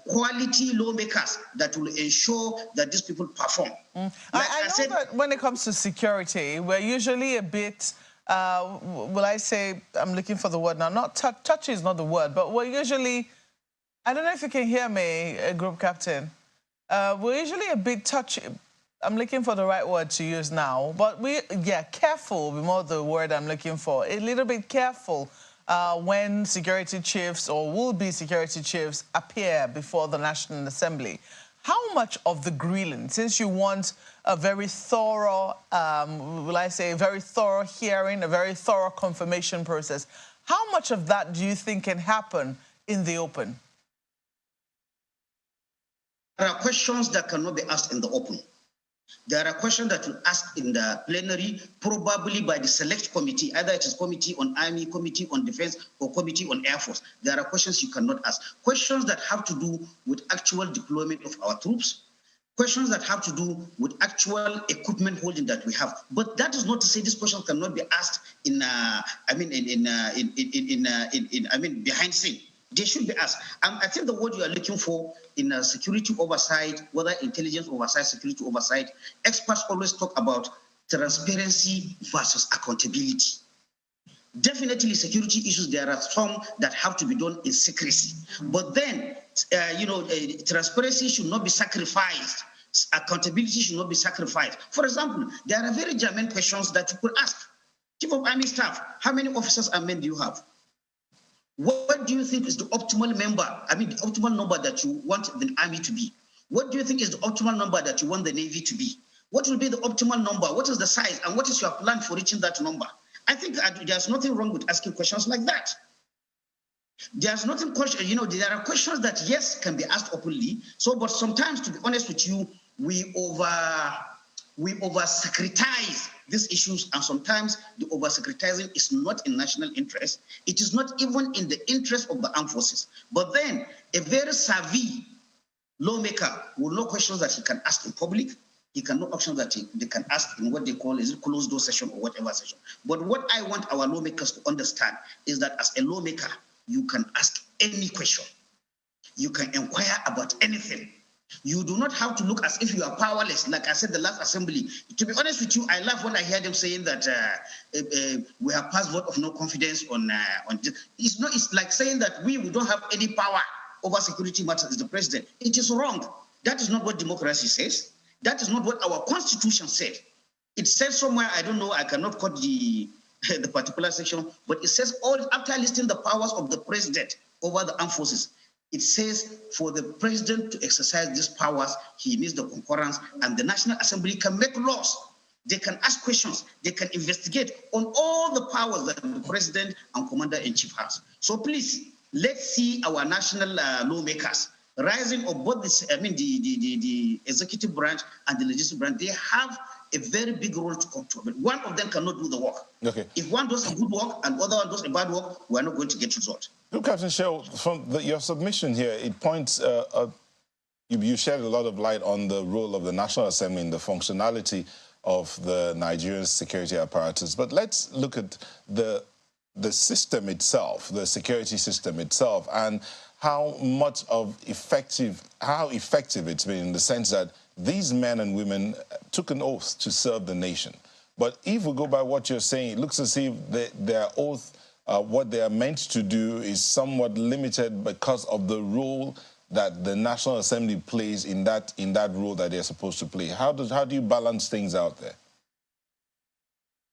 quality lawmakers that will ensure that these people perform. I know that when it comes to security, we're usually a bit, will I say, I'm looking for the word now, not touchy is not the word, but we're usually, I don't know if you can hear me, Group Captain, we're usually a bit touchy. I'm looking for the right word to use now, but careful would be more the word I'm looking for. A little bit careful when security chiefs or will-be security chiefs appear before the National Assembly. How much of the grilling, since you want a very thorough, will I say, a very thorough hearing, a very thorough confirmation process, how much of that do you think can happen in the open? There are questions that cannot be asked in the open. There are questions that will ask in the plenary, probably by the select committee, either it is committee on army, committee on defense, or committee on air force. There are questions you cannot ask. Questions that have to do with actual deployment of our troops, questions that have to do with actual equipment holding that we have. But that is not to say these questions cannot be asked behind scene. They should be asked. I think the word you are looking for in security oversight, whether intelligence oversight, security oversight, experts always talk about transparency versus accountability. Definitely security issues, there are some that have to be done in secrecy. But then, transparency should not be sacrificed. Accountability should not be sacrificed. For example, there are very germane questions that you could ask. Chief of Army Staff, how many officers and men do you have? What do you think is the optimal the optimal number that you want the Army to be? What do you think is the optimal number that you want the Navy to be? What will be the optimal number? What is the size? And what is your plan for reaching that number? I think there's nothing wrong with asking questions like that. There's nothing, there are questions that, yes, can be asked openly. But sometimes, to be honest with you, we over-secretize these issues, and sometimes the over-secretizing is not in national interest. It is not even in the interest of the armed forces. But then a very savvy lawmaker will know questions that he can ask in public. He can know options that they can ask in what they call is closed door session or whatever session. But what I want our lawmakers to understand is that as a lawmaker, you can ask any question. You can inquire about anything. You do not have to look as if you are powerless. Like I said, the last assembly. To be honest with you, I laugh when I hear them saying that we have passed vote of no confidence on this. It's like saying that we don't have any power over security matters as the president. It is wrong. That is not what democracy says. That is not what our constitution said. It says somewhere, I don't know, I cannot quote the particular section, but it says after listing the powers of the president over the armed forces, it says for the president to exercise these powers, he needs the concurrence, and the National Assembly can make laws. They can ask questions. They can investigate on all the powers that the president and commander-in-chief has. So please, let's see our national lawmakers rising of both the executive branch and the legislative branch. They have a very big role to contribute. One of them cannot do the work. Okay. If one does a good work and the other one does a bad work, we are not going to get results. Look, Captain Shell, from your submission here, it points, you shed a lot of light on the role of the National Assembly and the functionality of the Nigerian security apparatus. But let's look at the the system itself, the security system itself, and how effective it's been in the sense that these men and women took an oath to serve the nation. But if we go by what you're saying, it looks as if their oath, what they are meant to do, is somewhat limited because of the role that the National Assembly plays in that role that they're supposed to play. How do you balance things out there?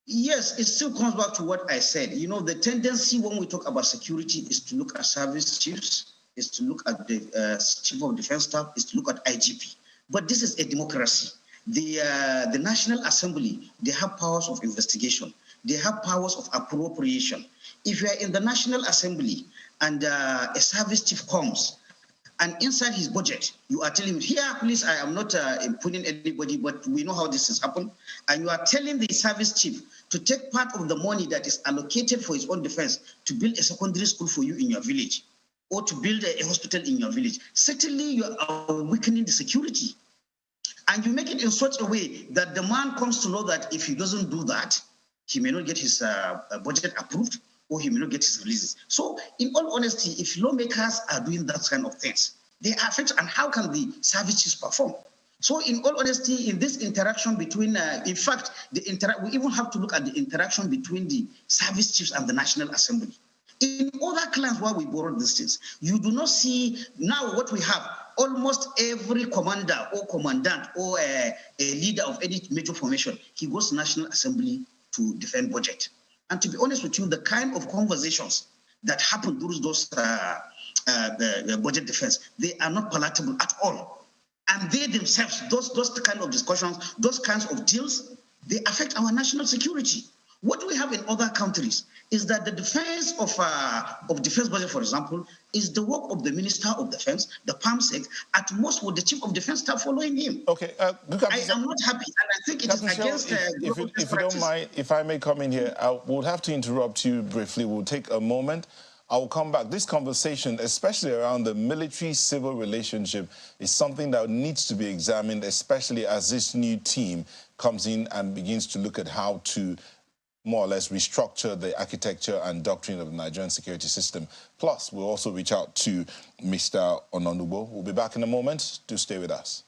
Yes, it still comes back to what I said. You know, the tendency when we talk about security is to look at service chiefs, is to look at the chief of defense staff, is to look at IGP. But this is a democracy. The National Assembly, they have powers of investigation. They have powers of appropriation. If you are in the National Assembly and a service chief comes, and inside his budget, you are telling him, here, please, I am not putting anybody, but we know how this has happened. And you are telling the service chief to take part of the money that is allocated for his own defense to build a secondary school for you in your village, or to build a hospital in your village. Certainly, you are weakening the security. And you make it in such a way that the man comes to know that if he doesn't do that, he may not get his budget approved, or he may not get his releases. So, in all honesty, if lawmakers are doing that kind of things, they are affected, and how can the services perform? So, in all honesty, in this interaction between, in fact, we even have to look at the interaction between the service chiefs and the National Assembly. In other clans where we borrowed these things, you do not see now what we have. Almost every commander or commandant or a leader of any major formation, he goes to National Assembly to defend budget. And to be honest with you, the kind of conversations that happen during those the budget defense, they are not palatable at all. And they themselves, those kind of discussions, those kinds of deals, they affect our national security. What we have in other countries is that the defense of defense budget, for example, is the work of the Minister of Defense, the PAMSEC, at most with the Chief of Defense staff following him. Okay, I am not happy, and I think it is against if you don't mind, if I may come in here, I would have to interrupt you briefly. We'll take a moment. I will come back. This conversation, especially around the military-civil relationship, is something that needs to be examined, especially as this new team comes in and begins to look at how to more or less restructure the architecture and doctrine of the Nigerian security system. Plus, we'll also reach out to Mr. Ononubo. We'll be back in a moment. Do stay with us.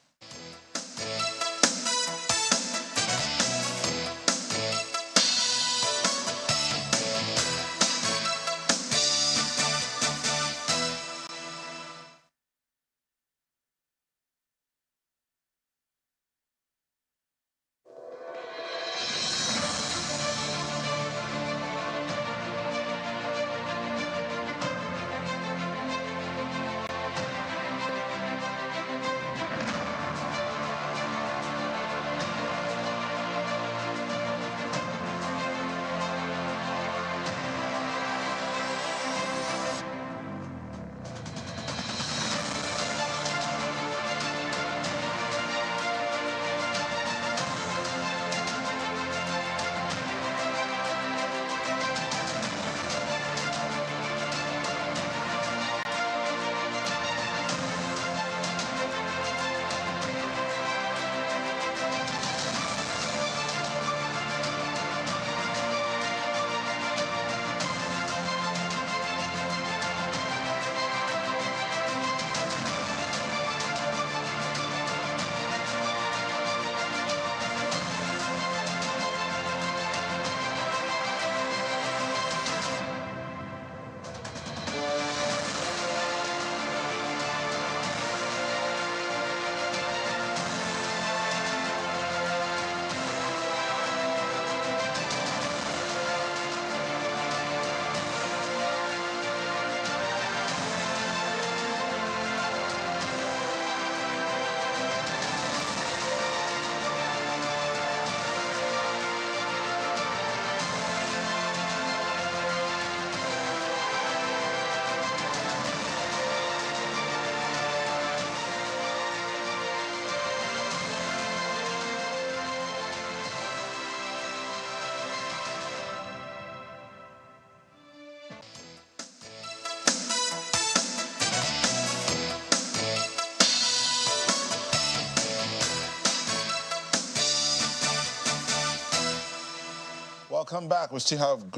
Welcome back. We still have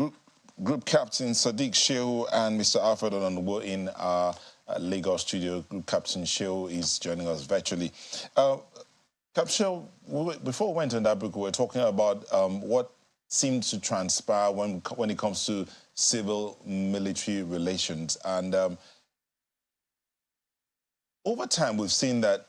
Group Captain Sadiq Shehu and Mr. Alfred Onanubo in our Lagos studio. Group Captain Shehu is joining us virtually. Captain Shehu, before we went on that break, we were talking about what seems to transpire when it comes to civil-military relations. And over time, we've seen that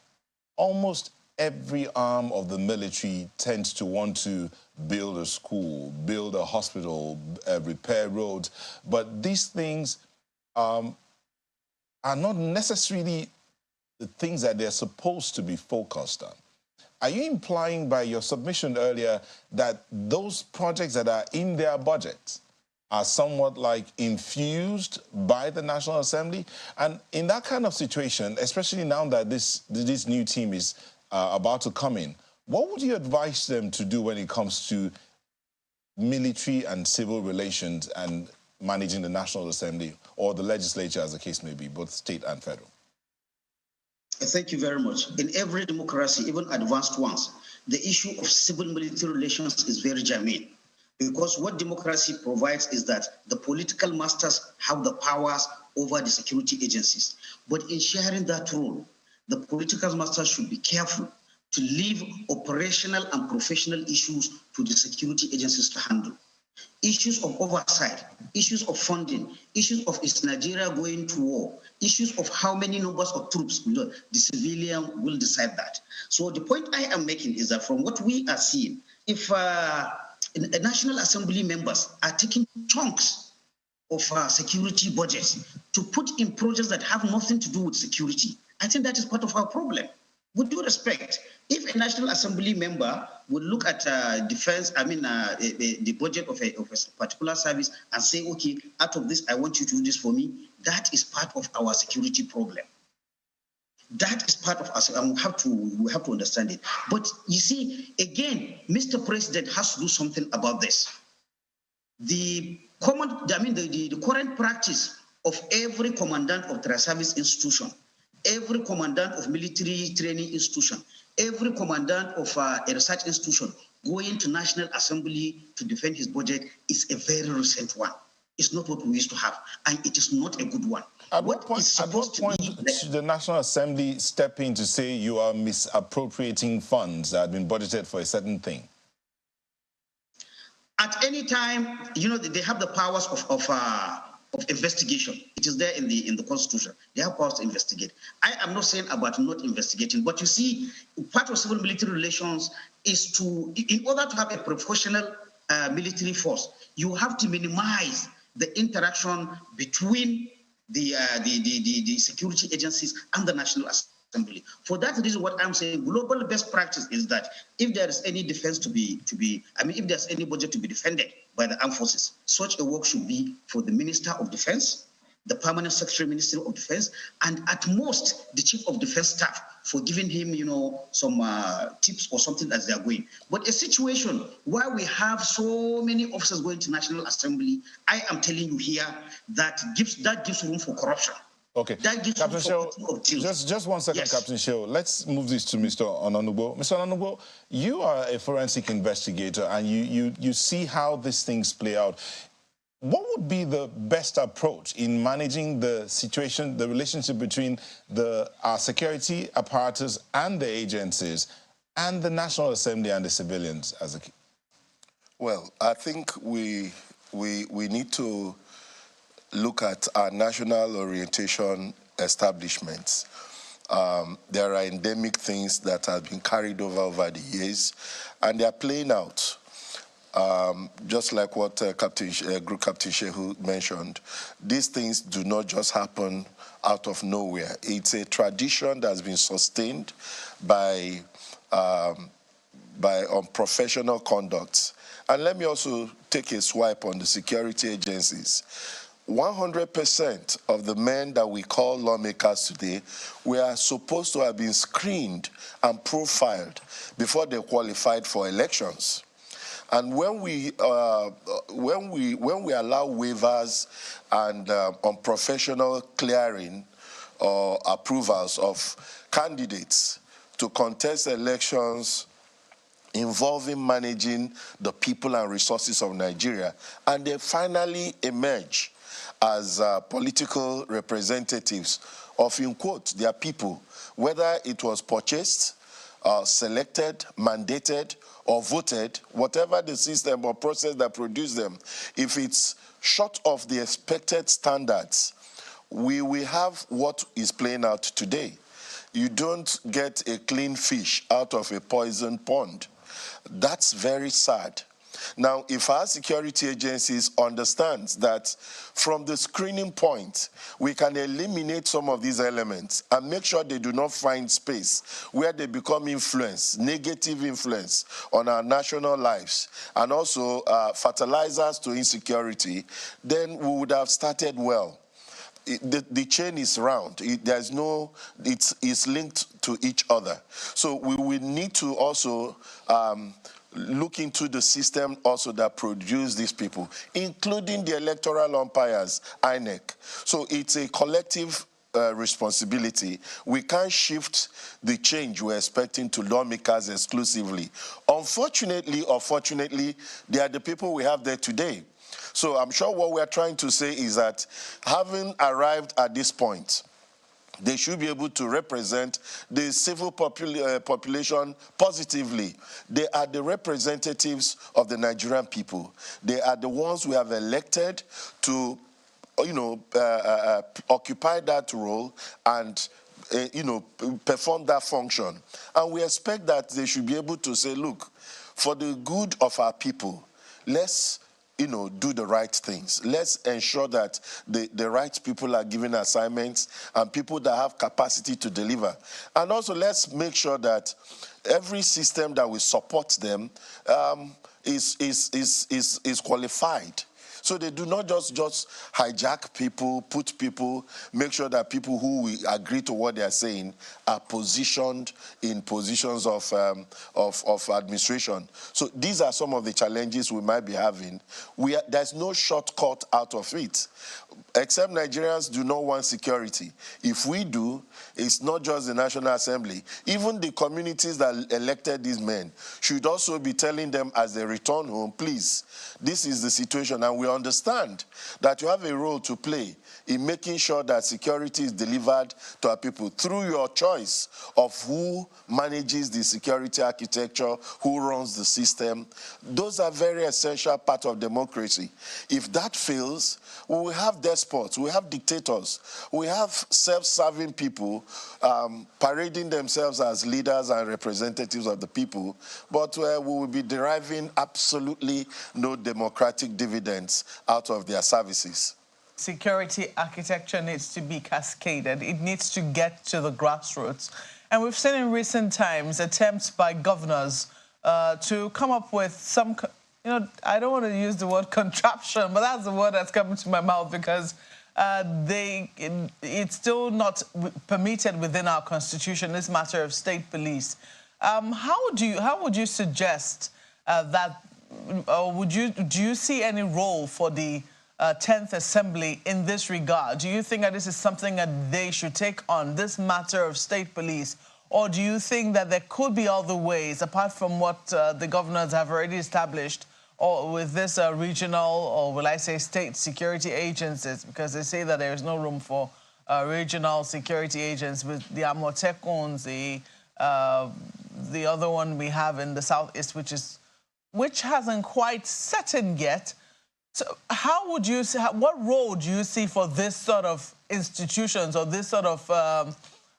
almost every arm of the military tends to want to build a school, build a hospital, repair roads. But these things are not necessarily the things that they're supposed to be focused on. Are you implying by your submission earlier that those projects that are in their budget are somewhat like infused by the National Assembly? And in that kind of situation, especially now that this new team is about to come in, what would you advise them to do when it comes to military and civil relations and managing the National Assembly or the legislature, as the case may be, both state and federal? Thank you very much. In every democracy, even advanced ones, the issue of civil-military relations is very germane, because what democracy provides is that the political masters have the powers over the security agencies. But in sharing that role, the political masters should be careful to leave operational and professional issues to the security agencies to handle. Issues of oversight, issues of funding, issues of is Nigeria going to war, issues of how many numbers of troops, the civilian will decide that. So the point I am making is that from what we are seeing, if National Assembly members are taking chunks of security budgets to put in projects that have nothing to do with security, I think that is part of our problem. With due respect, if a National Assembly member would look at defense, the budget of a particular service and say, okay, out of this, I want you to do this for me, that is part of our security problem. That is part of us, and we have to understand it. But you see, again, Mr. President has to do something about this. The current practice of every commandant of the service institution, every commandant of military training institution, every commandant of a research institution going to National Assembly to defend his budget is a very recent one. It's not what we used to have, and it is not a good one. At what point should the National Assembly step in to say you are misappropriating funds that have been budgeted for a certain thing? At any time, they have the powers of investigation. It is there in the Constitution. They have powers to investigate. I am not saying about not investigating, but you see, part of civil-military relations is to, in order to have a professional military force, you have to minimize the interaction between the security agencies and the National Assembly. For that reason, what I'm saying, global best practice is that if there is any defense if there's any budget to be defended by the armed forces, such a work should be for the Minister of Defense, the Permanent Secretary Ministry of Defense, and at most the Chief of Defense Staff for giving him, some tips or something as they are going. But a situation where we have so many officers going to National Assembly, I am telling you here that gives room for corruption. Okay, Captain Shehu, just 1 second, yes. Captain Shehu. Let's move this to Mr. Onanubo. Mr. Onanubo, you are a forensic investigator, and you see how these things play out. What would be the best approach in managing the situation, the relationship between our security apparatus and the agencies and the National Assembly and the civilians as a... Well, I think we need to look at our national orientation establishments. There are endemic things that have been carried over the years, and they are playing out. Just like what Group Captain Shehu mentioned, these things do not just happen out of nowhere. It's a tradition that's been sustained by unprofessional conduct. And let me also take a swipe on the security agencies. 100% of the men that we call lawmakers today were supposed to have been screened and profiled before they qualified for elections. And when we allow waivers and unprofessional clearing or approvals of candidates to contest elections involving managing the people and resources of Nigeria, and they finally emerge as political representatives of, in quote, their people, whether it was purchased, selected, mandated, or voted, whatever the system or process that produced them, if it's short of the expected standards, we will have what is playing out today. You don't get a clean fish out of a poisoned pond. That's very sad. Now, if our security agencies understand that from the screening point, we can eliminate some of these elements and make sure they do not find space where they become influence, negative influence on our national lives, and also fertilizers to insecurity, then we would have started well. The chain is round. It's linked to each other. So we will need to also look into the system also that produce these people, including the electoral umpires, INEC. So it's a collective responsibility. We can't shift the change we're expecting to lawmakers exclusively. Unfortunately or fortunately, they are the people we have there today. So I'm sure what we're trying to say is that having arrived at this point, they should be able to represent the civil population positively. They are the representatives of the Nigerian people. They are the ones we have elected to, occupy that role and, perform that function. And we expect that they should be able to say, look, for the good of our people, let's do the right things. Let's ensure that the right people are given assignments and people that have capacity to deliver. And also let's make sure that every system that will support them is qualified. So they do not just hijack people, put people, make sure that people who we agree to what they are saying are positioned in positions of administration. So these are some of the challenges we might be having. There's no shortcut out of it, except Nigerians do not want security. If we do, it's not just the National Assembly. Even the communities that elected these men should also be telling them as they return home, please, this is the situation, and we understand that you have a role to play in making sure that security is delivered to our people through your choice of who manages the security architecture, who runs the system. Those are very essential part of democracy. If that fails, we will have despots, we have dictators, we have self-serving people parading themselves as leaders and representatives of the people, but we will be deriving absolutely no democratic dividends out of their services. Security architecture needs to be cascaded. It needs to get to the grassroots. And we've seen in recent times attempts by governors to come up with some, I don't want to use the word contraption, but that's the word that's coming to my mouth because it's still not permitted within our constitution, this matter of state police. How would you suggest that, or do you see any role for the 10th Assembly in this regard? Do you think that this is something that they should take on, this matter of state police? Or do you think that there could be other ways, apart from what the governors have already established, or with this regional, or will I say state security agencies, because they say that there is no room for regional security agents with the Amotekons, the other one we have in the southeast, which hasn't quite set in yet. So how would you see, what role do you see for this sort of institutions or this sort of,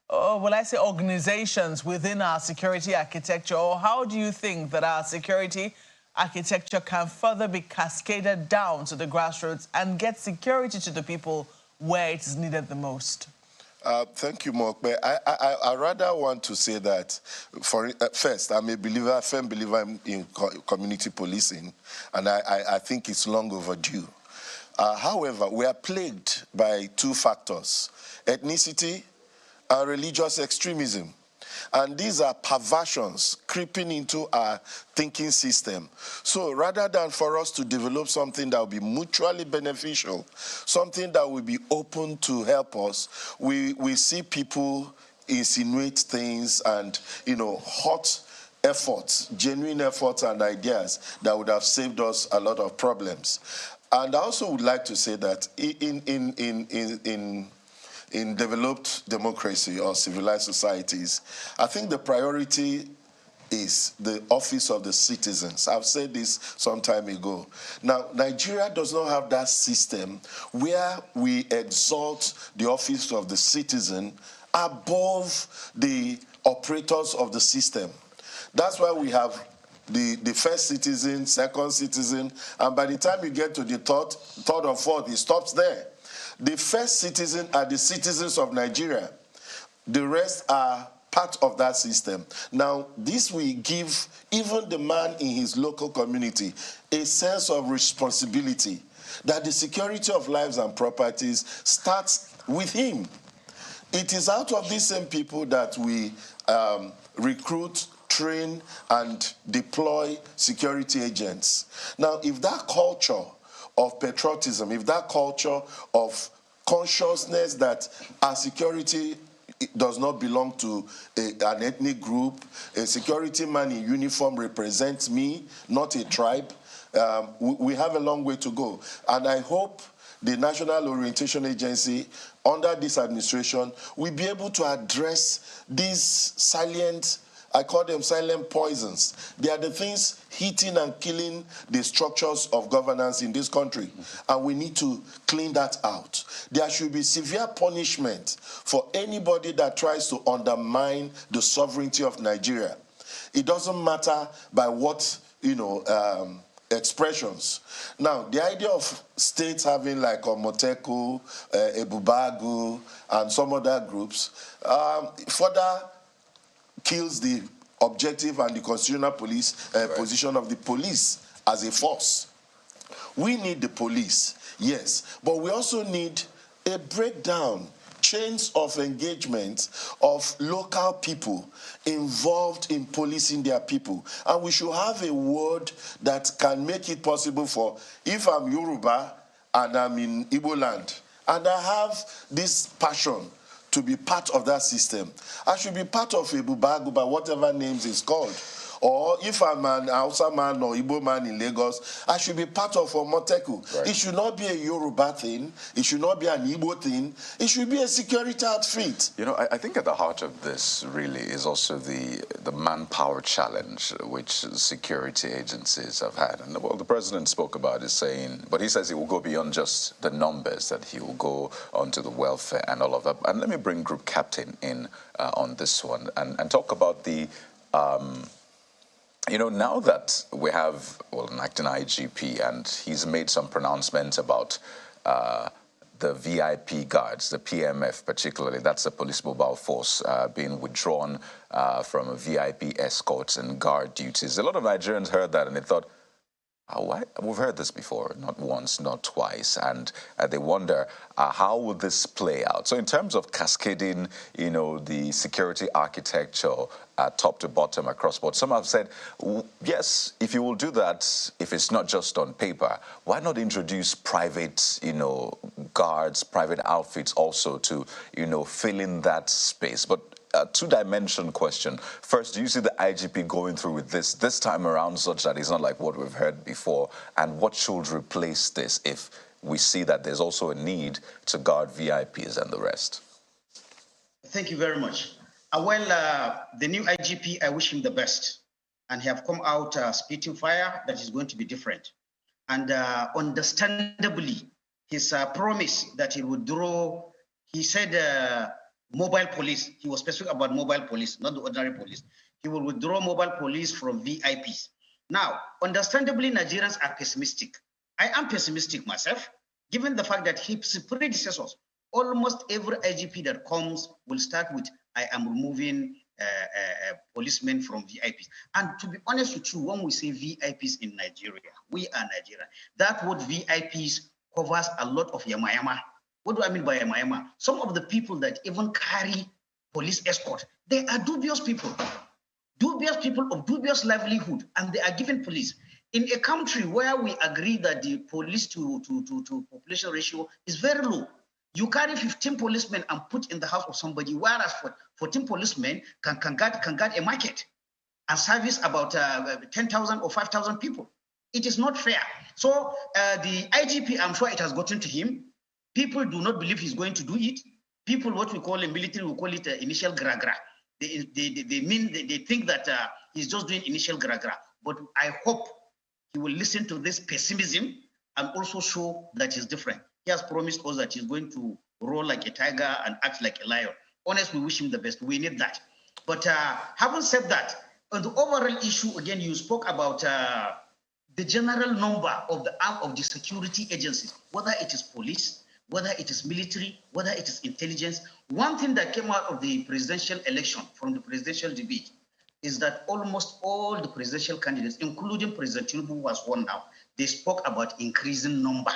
will I say organizations within our security architecture? Or how do you think that our security architecture can further be cascaded down to the grassroots and get security to the people where it is needed the most? Thank you, Mokbe. I rather want to say that, first, I'm a firm believer in community policing, and I think it's long overdue. However, we are plagued by two factors: ethnicity and religious extremism. And these are perversions creeping into our thinking system. So rather than for us to develop something that will be mutually beneficial, something that will be open to help us, we see people insinuate things and, hurt efforts, genuine efforts and ideas that would have saved us a lot of problems. And I also would like to say that in developed democracy or civilized societies, I think the priority is the office of the citizens. I've said this some time ago. Now, Nigeria does not have that system where we exalt the office of the citizen above the operators of the system. That's why we have the first citizen, second citizen, and by the time you get to the third or fourth, it stops there. The first citizen are the citizens of Nigeria. The rest are part of that system. Now, this will give even the man in his local community a sense of responsibility that the security of lives and properties starts with him. It is out of these same people that we recruit, train, and deploy security agents. Now, if that culture of patriotism, if that culture of consciousness that our security does not belong to an ethnic group, a security man in uniform represents me, not a tribe, we have a long way to go. And I hope the National Orientation Agency, under this administration, will be able to address these silent, I call them silent poisons. They are the things hitting and killing the structures of governance in this country. And we need to clean that out. There should be severe punishment for anybody that tries to undermine the sovereignty of Nigeria. It doesn't matter by what, expressions. Now, the idea of states having like Omoteku, Ebubagu, and some other groups further kills the objective and the constitutional police position of the police as a force. We need the police, yes, but we also need a breakdown, chains of engagement of local people involved in policing their people. And we should have a word that can make it possible for, if I'm Yoruba and I'm in Igbo land, and I have this passion to be part of that system, I should be part of Ebubagu by whatever names it's called. Or if I'm an Hausa man or Igbo man in Lagos, I should be part of Omoteku. Right. It should not be a Yoruba thing. It should not be an Igbo thing. It should be a security outfit. I think at the heart of this really is also the manpower challenge which security agencies have had. And well, the president spoke about it saying, but he says he will go beyond just the numbers, that he will go onto the welfare and all of that. And let me bring Group Captain in on this one and talk about the now that we have, an acting IGP, and he's made some pronouncements about the VIP guards, the PMF particularly, that's the police mobile force, being withdrawn from VIP escorts and guard duties. A lot of Nigerians heard that and they thought, why? We've heard this before, not once, not twice, and they wonder how will this play out. So in terms of cascading, the security architecture top to bottom across board, some have said, yes, if you will do that, if it's not just on paper, why not introduce private, guards, private outfits also to, fill in that space? But a two-dimension question. First, do you see the IGP going through with this time around such that it's not like what we've heard before? And what should replace this if we see that there's also a need to guard VIPs and the rest? Thank you very much. The new IGP, I wish him the best. And he have come out spitting fire that is going to be different. And understandably, his promise that he would draw, he said, mobile police. He was specific about mobile police, not the ordinary police. He will withdraw mobile police from VIPs. Now, understandably, Nigerians are pessimistic. I am pessimistic myself, given the fact that his predecessors, almost every IGP that comes will start with, I am removing policemen from VIPs. And to be honest with you, when we say VIPs in Nigeria, we are Nigeria. That word VIPs covers a lot of yamayama. What do I mean by yamayama? Some of the people that even carry police escort, they are dubious people of dubious livelihood, and they are given police. In a country where we agree that the police to population ratio is very low, you carry 15 policemen and put in the house of somebody, whereas 14 policemen can guard a market. and service about 10,000 or 5,000 people. It is not fair. So the IGP, I'm sure it has gotten to him. People do not believe he's going to do it. People, what we call in military, we call it initial gra-gra. They think that he's just doing initial gra-gra. But I hope he will listen to this pessimism and also show that he's different. He has promised us that he's going to roar like a tiger and act like a lion. Honestly, we wish him the best. We need that. But having said that, on the overall issue, again, you spoke about the general number of the security agencies, whether it is police, whether it is military, whether it is intelligence. One thing that came out of the presidential election, from the presidential debate, is that almost all the presidential candidates, including President Tinubu, who has won now, they spoke about increasing number.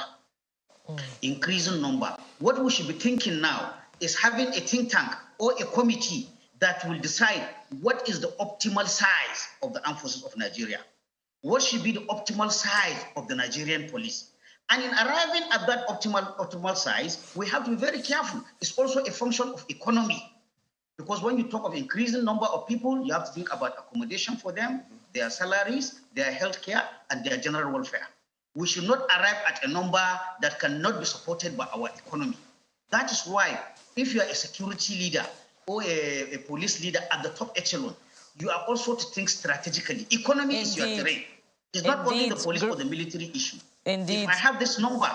Increasing number. What we should be thinking now is having a think tank or a committee that will decide what is the optimal size of the armed forces of Nigeria. What should be the optimal size of the Nigerian police? And in arriving at that optimal size, we have to be very careful. It's also a function of economy. Because when you talk of increasing number of people, you have to think about accommodation for them, their salaries, their health care, and their general welfare. We should not arrive at a number that cannot be supported by our economy. That is why, if you are a security leader or a police leader at the top echelon, you are also to think strategically. Economy is your terrain. It's not only the police or the military issue. If I have this number,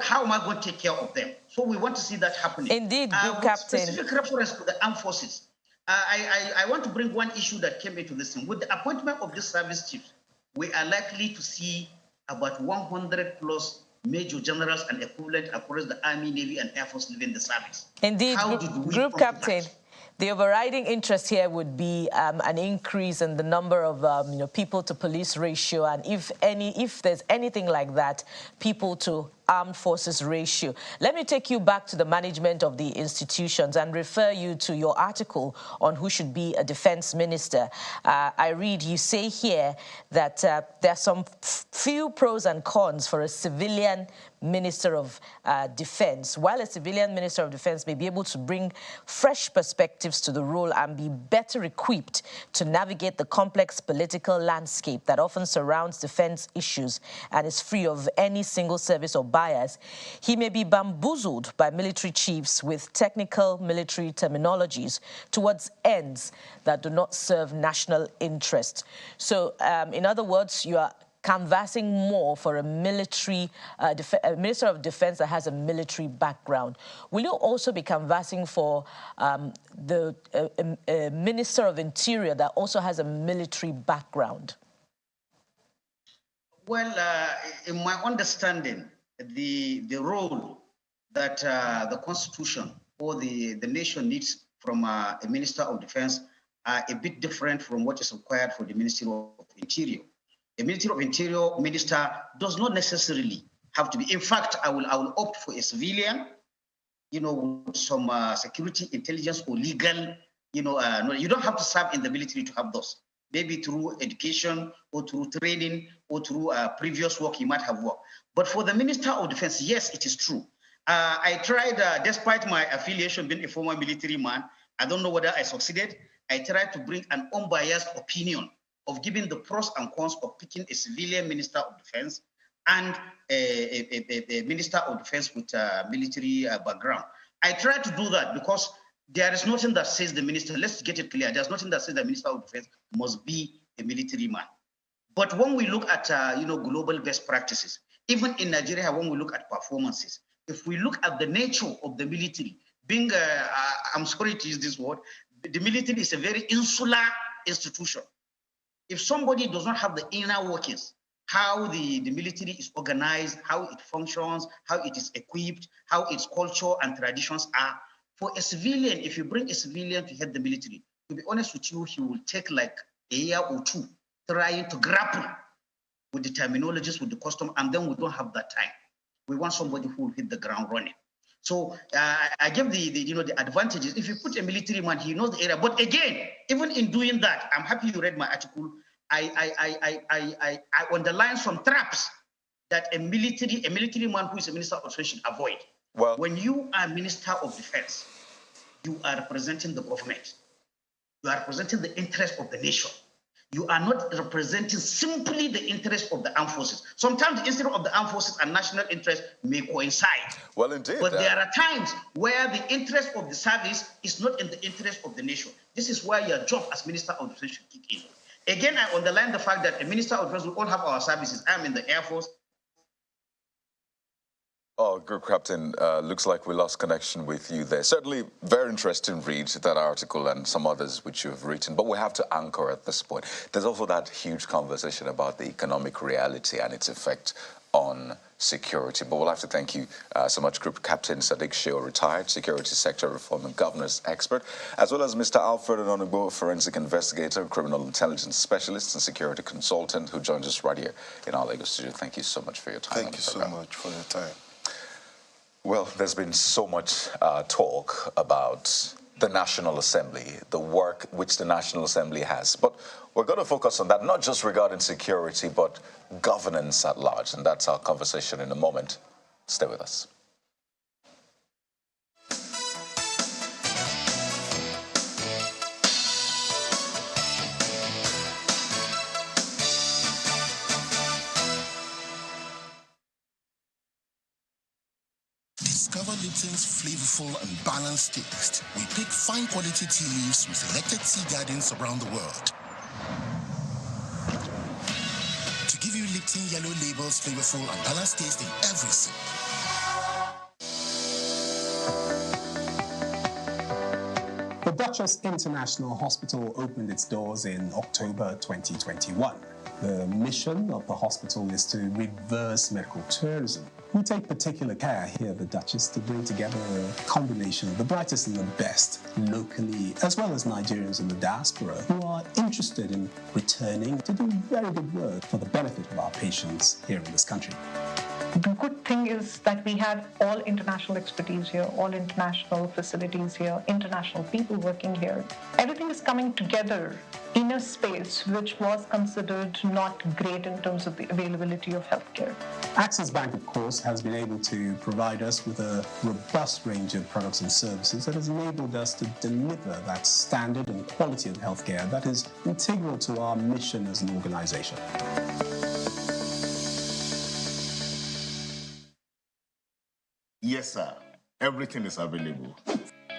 how am I going to take care of them? So we want to see that happening. Indeed, Group Captain. Specific reference to the armed forces. I want to bring one issue that came into this thing. With the appointment of this service chiefs, we are likely to see about 100 plus major generals and equivalent across the Army, Navy, and Air Force leaving the service. Indeed, Group Captain. The overriding interest here would be an increase in the number of people to police ratio, and if there's anything like that, people to armed forces ratio. Let me take you back to the management of the institutions and refer you to your article on who should be a defense minister. I read, you say here that there are some few pros and cons for a civilian Minister of Defense. While a civilian Minister of Defense may be able to bring fresh perspectives to the role and be better equipped to navigate the complex political landscape that often surrounds defense issues and is free of any single service or bias, he may be bamboozled by military chiefs with technical military terminologies towards ends that do not serve national interest. So, in other words, you are canvassing more for a military, a Minister of Defense that has a military background. Will you also be canvassing for the Minister of Interior that also has a military background? Well, in my understanding, the role that the Constitution or the nation needs from a Minister of Defense are a bit different from what is required for the Ministry of Interior. The Ministry of Interior minister does not necessarily have to be. In fact, I will opt for a civilian, with some security, intelligence, or legal. No, you don't have to serve in the military to have those. Maybe through education or through training or through previous work you might have worked. But for the Minister of Defense, yes, it is true. I tried, despite my affiliation being a former military man, I don't know whether I succeeded. I tried to bring an unbiased opinion of giving the pros and cons of picking a civilian Minister of Defense and a Minister of Defense with a military background. I tried to do that because there is nothing that says the minister, let's get it clear, there's nothing that says the Minister of Defense must be a military man. But when we look at global best practices, even in Nigeria, when we look at performances, if we look at the nature of the military, being, I'm sorry to use this word, the military is a very insular institution. If somebody does not have the inner workings, how the military is organized, how it functions, how it is equipped, how its culture and traditions are, for a civilian, if you bring a civilian to head the military, to be honest with you, he will take like a year or two trying to grapple with the terminologies, with the custom, and then we don't have that time. We want somebody who will hit the ground running. So I give the advantages. If you put a military man, he knows the area. But again, even in doing that, I'm happy you read my article. I underline some traps that a military man who is a Minister of Defense should avoid. Well, when you are Minister of Defense, you are representing the government. You are representing the interest of the nation. you are not representing simply the interest of the armed forces. Sometimes the interest of the armed forces and national interest may coincide. Well, indeed. But there are times where the interest of the service is not in the interest of the nation. This is where your job as Minister of Defense should kick in. Again, I underline the fact that a Minister of Defense will all have our services. I'm in the Air Force. Oh, Group Captain, looks like we lost connection with you there. Certainly very interesting read, that article and some others which you've written, but we have to anchor at this point. There's also that huge conversation about the economic reality and its effect on security. But we'll have to thank you so much, Group Captain Sadiq Sheo, retired security sector reform and governance expert, as well as Mr. Alfred Ononugbo, forensic investigator, criminal intelligence specialist and security consultant, who joins us right here in our Lagos studio. Thank you so much for your time. Thank you so much for your time. Well, there's been so much talk about the National Assembly, the work which the National Assembly has. But we're going to focus on that, not just regarding security, but governance at large. And that's our conversation in a moment. Stay with us. Discover Lipton's flavorful and balanced taste. We pick fine quality tea leaves from selected tea gardens around the world to give you Lipton Yellow Label's flavorful and balanced taste in every sip. The Duchess International Hospital opened its doors in October 2021. The mission of the hospital is to reverse medical tourism. We take particular care here at the Duchess to bring together a combination of the brightest and the best locally, as well as Nigerians in the diaspora who are interested in returning to do very good work for the benefit of our patients here in this country. The good thing is that we have all international expertise here, all international facilities here, international people working here. Everything is coming together in a space which was considered not great in terms of the availability of healthcare. Access Bank, of course, has been able to provide us with a robust range of products and services that has enabled us to deliver that standard and quality of healthcare that is integral to our mission as an organization. Yes, sir. Everything is available.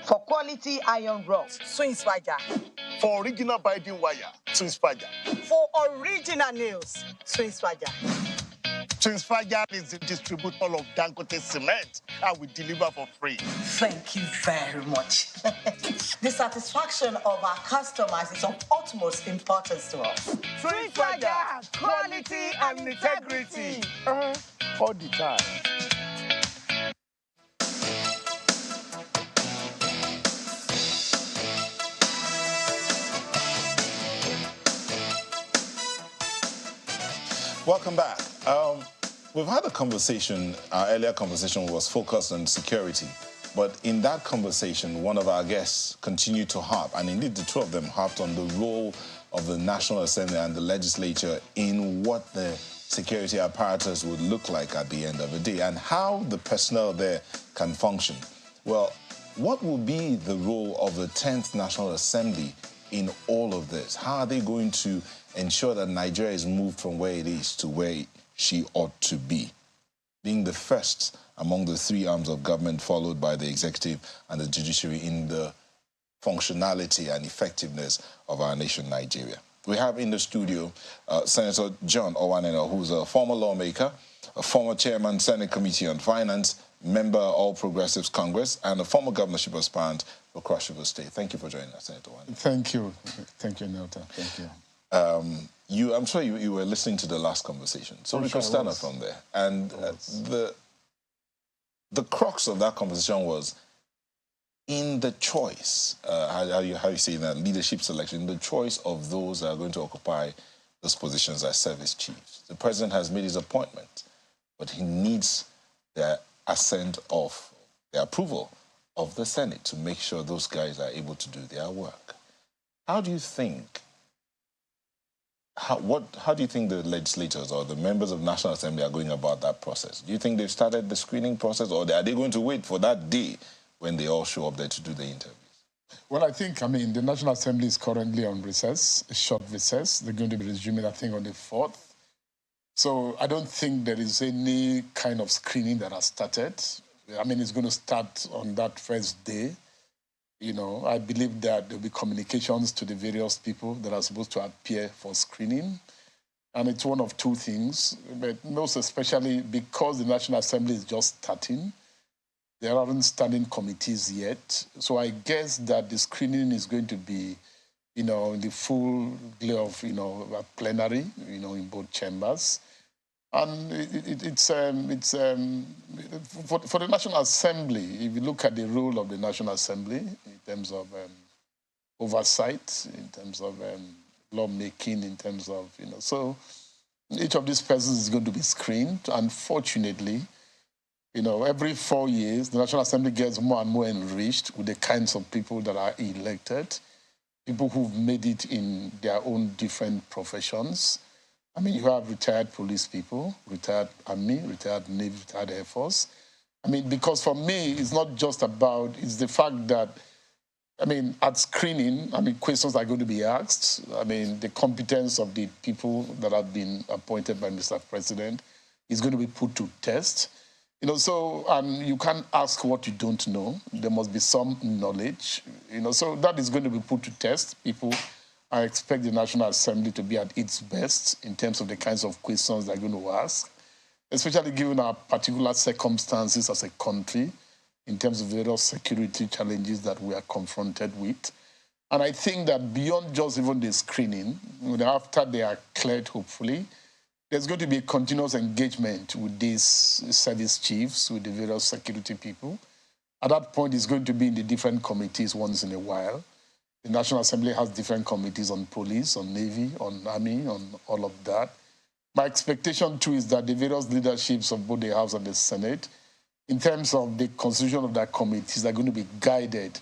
For quality iron rods, Swing Spider. For original binding wire, Swing Spider. For original nails, Swing Spider. Swing Spider is the distributor of Dangote cement and we deliver for free. Thank you very much. The satisfaction of our customers is of utmost importance to us. Swing Spider, quality and integrity. All the time. Welcome back. We've had a conversation, our earlier conversation was focused on security, but in that conversation, one of our guests continued to harp, and indeed the two of them harped on the role of the National Assembly and the legislature in what the security apparatus would look like at the end of the day, and how the personnel there can function. Well, what will be the role of the 10th National Assembly in all of this? How are they going to ensure that Nigeria is moved from where it is to where she ought to be, being the first among the three arms of government, followed by the executive and the judiciary in the functionality and effectiveness of our nation, Nigeria? We have in the studio Senator John Owaneno, who's a former lawmaker, a former chairman, Senate Committee on Finance, member All Progressives Congress, and a former governorship aspirant for Cross River State. Thank you for joining us, Senator Owaneno. Thank you. Thank you, Nelta. Thank you. I'm sure you were listening to the last conversation, so we could start from there. And the crux of that conversation was in the choice, how you say that, leadership selection, the choice of those that are going to occupy those positions as service chiefs. The president has made his appointment, but he needs the assent of, the approval of the Senate to make sure those guys are able to do their work. How do you think how do you think the legislators or the members of the National Assembly are going about that process? Do you think they've started the screening process, or are they going to wait for that day when they all show up there to do the interviews? Well, I think, the National Assembly is currently on recess, a short recess. They're going to be resuming, I think, on the 4th. So I don't think there is any kind of screening that has started. It's going to start on that first day. I believe that there'll be communications to the various people that are supposed to appear for screening. And it's one of two things, but most especially because the National Assembly is just starting, there aren't standing committees yet. So I guess that the screening is going to be, in the full glare of, a plenary, in both chambers. And for the National Assembly, if you look at the role of the National Assembly in terms of oversight, in terms of lawmaking, in terms of, so each of these persons is going to be screened. Unfortunately, every 4 years, the National Assembly gets more and more enriched with the kinds of people that are elected, people who've made it in their own different professions. You have retired police people, retired Army, retired Navy, retired Air Force. Because for me, it's not just about, it's the fact that, at screening, questions are going to be asked. The competence of the people that have been appointed by Mr. President is going to be put to test. So you can't ask what you don't know. There must be some knowledge. So that is going to be put to test. I expect the National Assembly to be at its best in terms of the kinds of questions they're going to ask, especially given our particular circumstances as a country in terms of various security challenges that we are confronted with. And I think that beyond just even the screening, after they are cleared, hopefully, there's going to be a continuous engagement with these service chiefs, with the various security people. At that point, it's going to be in the different committees once in a while. The National Assembly has different committees on police, on Navy, on Army, on all of that. My expectation, too, is that the various leaderships of both the House and the Senate, in terms of the constitution of their committees, are going to be guided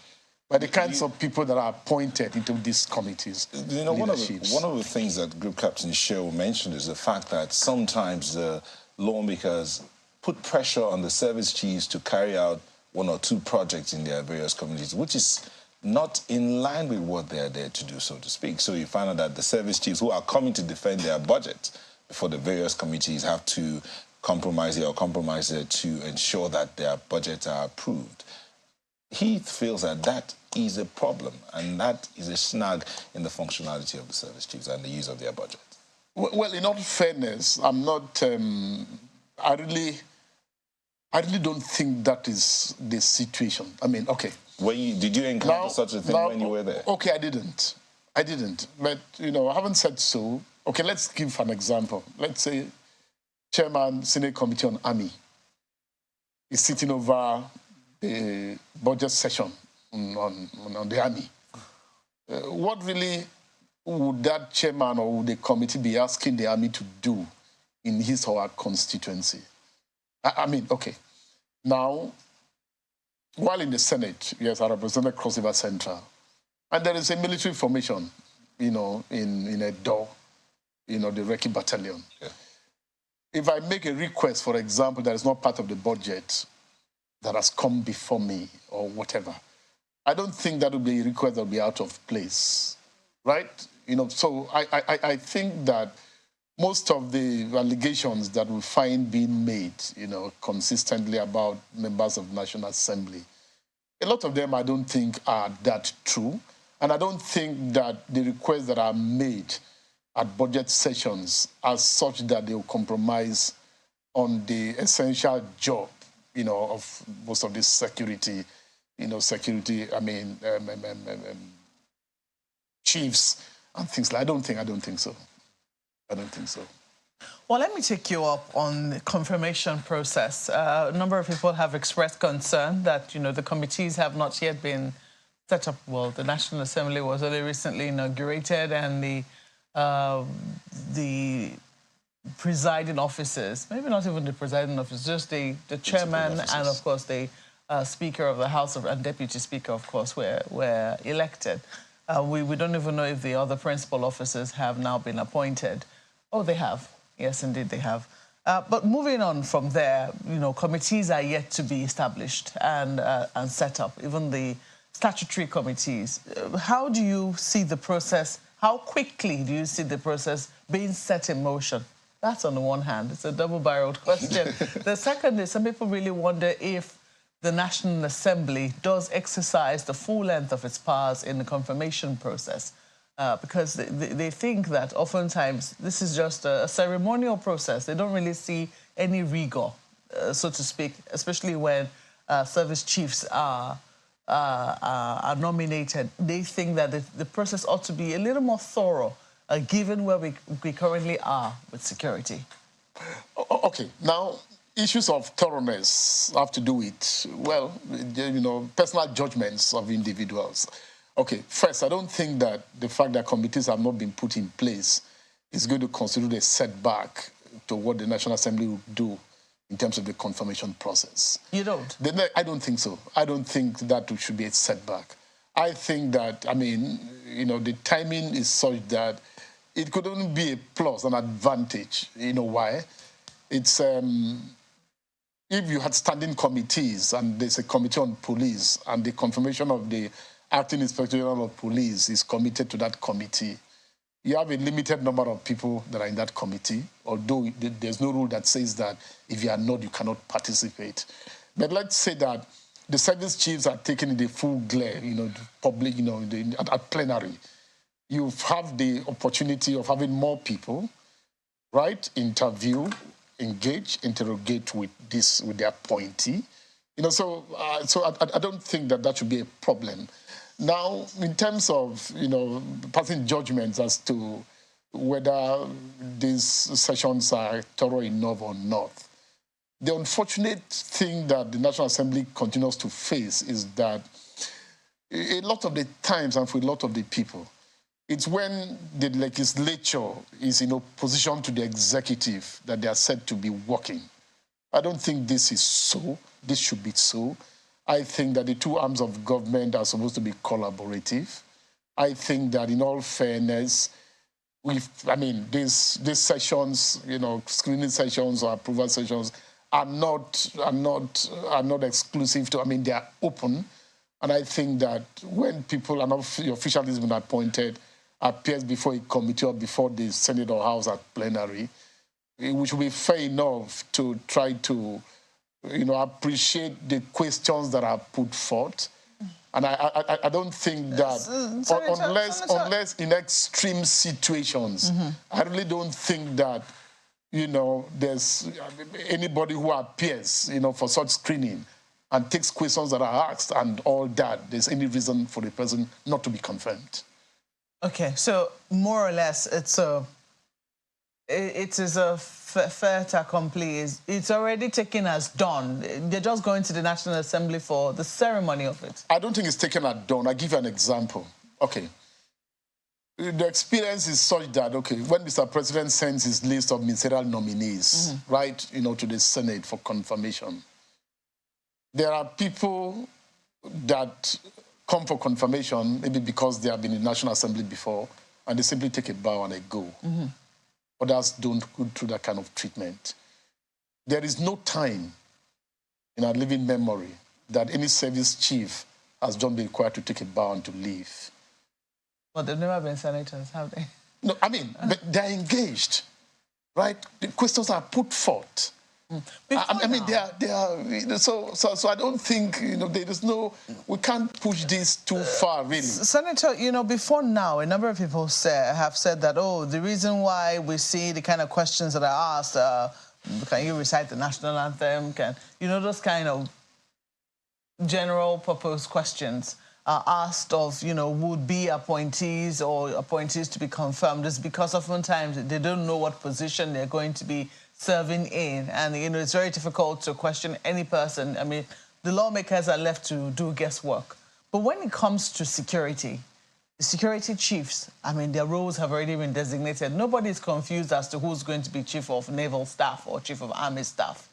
by the kinds of people that are appointed into these committees. One of the things that Group Captain Sheryl mentioned is the fact that sometimes the lawmakers put pressure on the service chiefs to carry out one or two projects in their various communities, which is not in line with what they're there to do, so to speak. So you find out that the service chiefs who are coming to defend their budget before the various committees have to compromise it to ensure that their budgets are approved. He feels that that is a problem, and that is a snag in the functionality of the service chiefs and the use of their budget. Well, in all fairness, I'm not... I really don't think that is the situation. Okay. Did you encounter such a thing when you were there? Okay, I didn't. But, I haven't said so. Okay, let's give an example. Let's say Chairman, Senate Committee on Army is sitting over the budget session on the Army. What really would that chairman or would the committee be asking the Army to do in his or her constituency? Okay. Now, while in the Senate, yes, I represented Cross River Central, and there is a military formation, in a door, the Recce Battalion. Yeah. If I make a request, for example, that is not part of the budget that has come before me or whatever, I don't think that would be a request that would be out of place, right? So I think that most of the allegations that we find being made, consistently about members of the National Assembly, a lot of them I don't think are that true. And I don't think that the requests that are made at budget sessions are such that they will compromise on the essential job, of most of this security, chiefs and things like that. I don't think so. Well, let me take you up on the confirmation process. A number of people have expressed concern that, the committees have not yet been set up. Well, the National Assembly was only recently inaugurated, and the presiding officers, maybe not even the presiding officers, just the chairman and, of course, the Speaker of the House and Deputy Speaker, of course, were elected. We don't even know if the other principal officers have now been appointed. Oh, they have. Yes, indeed, they have. But moving on from there, committees are yet to be established and set up. Even the statutory committees. How do you see the process? How quickly do you see the process being set in motion? That's on the one hand. It's a double-barreled question. The second is some people really wonder if the National Assembly does exercise the full length of its powers in the confirmation process, because they think that oftentimes this is just a ceremonial process. They don't really see any rigor, so to speak, especially when service chiefs are nominated. They think that the process ought to be a little more thorough, given where we currently are with security. Okay, now, issues of thoroughness have to do with, well, you know, personal judgments of individuals. Okay, first, I don't think that the fact that committees have not been put in place is going to constitute a setback to what the National Assembly will do in terms of the confirmation process. You don't? I don't think so. I don't think that should be a setback. I think that, I mean, you know, the timing is such that it could only be a plus, an advantage. You know why? It's, if you had standing committees and there's a committee on police and the confirmation of the acting Inspector General of Police is committed to that committee, you have a limited number of people that are in that committee, although there's no rule that says that if you are not, you cannot participate. But let's say that the service chiefs are taken in the full glare, you know, public, you know, at plenary. You have the opportunity of having more people, right, interview, engage, interrogate with their appointee. You know, so I don't think that should be a problem. Now, in terms of, you know, passing judgments as to whether these sessions are thorough enough or not, the unfortunate thing that the National Assembly continues to face is that a lot of the times and for a lot of the people, it's when the legislature is in opposition to the executive that they are said to be working. I don't think this is so. This should be so. I think that the two arms of government are supposed to be collaborative. I think that in all fairness, these sessions, you know, screening sessions or approval sessions are not exclusive to, they are open. And I think that when people, an official has been appointed, appears before a committee or before the Senate or House at plenary, we should be fair enough to try to, you know, appreciate the questions that are put forth. And I don't think that, unless in extreme situations, I really don't think that, you know, there's anybody who appears, you know, for such screening and takes questions that are asked and all that, there's any reason for the person not to be confirmed. Okay, so more or less, it is a fait accompli. It's already taken as done. They're just going to the National Assembly for the ceremony of it. I don't think it's taken as done. I'll give you an example. Okay. The experience is such that, okay, when Mr. President sends his list of ministerial nominees, right, you know, to the Senate for confirmation, there are people that come for confirmation maybe because they have been in the National Assembly before and they simply take a bow and they go. Others don't go through that kind of treatment. There is no time in our living memory that any service chief has not been required to take a bow and to leave. But they've never been senators, have they? No, but they're engaged, right? The questions are put forth. They are. So I don't think, you know, there is no. We can't push this too far, really. Senator, you know, before now, a number of people have said that, oh, the reason why we see the kind of questions that are asked, can you recite the national anthem? You know, those kind of general purpose questions are asked of, you know, would-be appointees or appointees to be confirmed, is because oftentimes they don't know what position they're going to be serving in, and you know it's very difficult to question any person. I mean, the lawmakers are left to do guesswork. But when it comes to security, the security chiefs, I mean, their roles have already been designated. Nobody's confused as to who's going to be chief of naval staff or chief of army staff.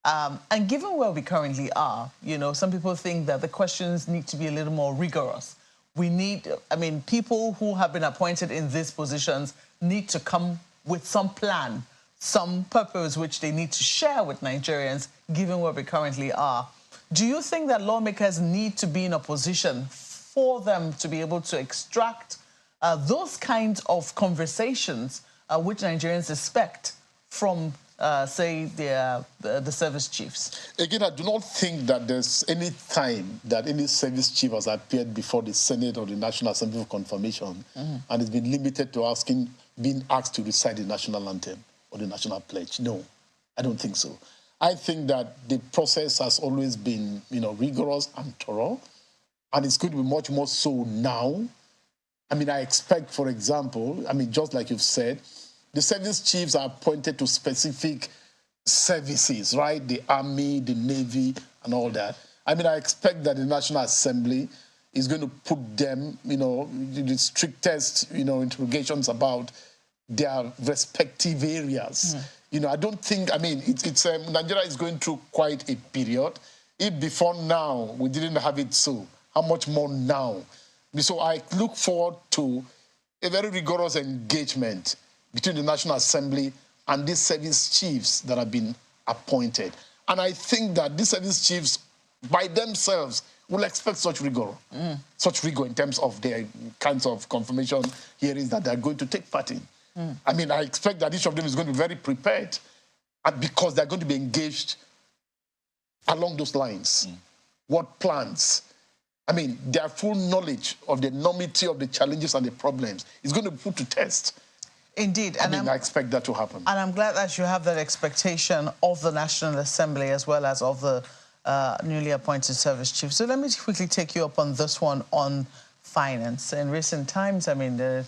And given where we currently are, you know, some people think that the questions need to be a little more rigorous. We need, people who have been appointed in these positions need to come with some plan, some purpose which they need to share with Nigerians, given where we currently are. Do you think that lawmakers need to be in a position for them to be able to extract those kinds of conversations which Nigerians expect from, say, the service chiefs? Again, I do not think that there's any time that any service chief has appeared before the Senate or the National Assembly for confirmation and has been limited to being asked to recite the national anthem or the national pledge. No, I don't think so. I think that the process has always been, rigorous and thorough, and it's going to be much more so now. I mean, I expect, for example, just like you've said, the service chiefs are appointed to specific services, right? The Army, the Navy, and all that. I expect that the National Assembly is going to put them, the strictest, interrogations about their respective areas. I don't think, Nigeria is going through quite a period. If before now we didn't have it so, how much more now? So I look forward to a very rigorous engagement between the National Assembly and these service chiefs that have been appointed. And I think that these service chiefs, by themselves, will expect such rigor in terms of their kinds of confirmation hearings that they're going to take part in. I expect that each of them is going to be very prepared, and because they're going to be engaged along those lines. What plans? Their full knowledge of the enormity of the challenges and the problems is going to be put to test. Indeed. I expect that to happen. And I'm glad that you have that expectation of the National Assembly as well as of the newly appointed service chief. So let me quickly take you up on this one on finance. In recent times, the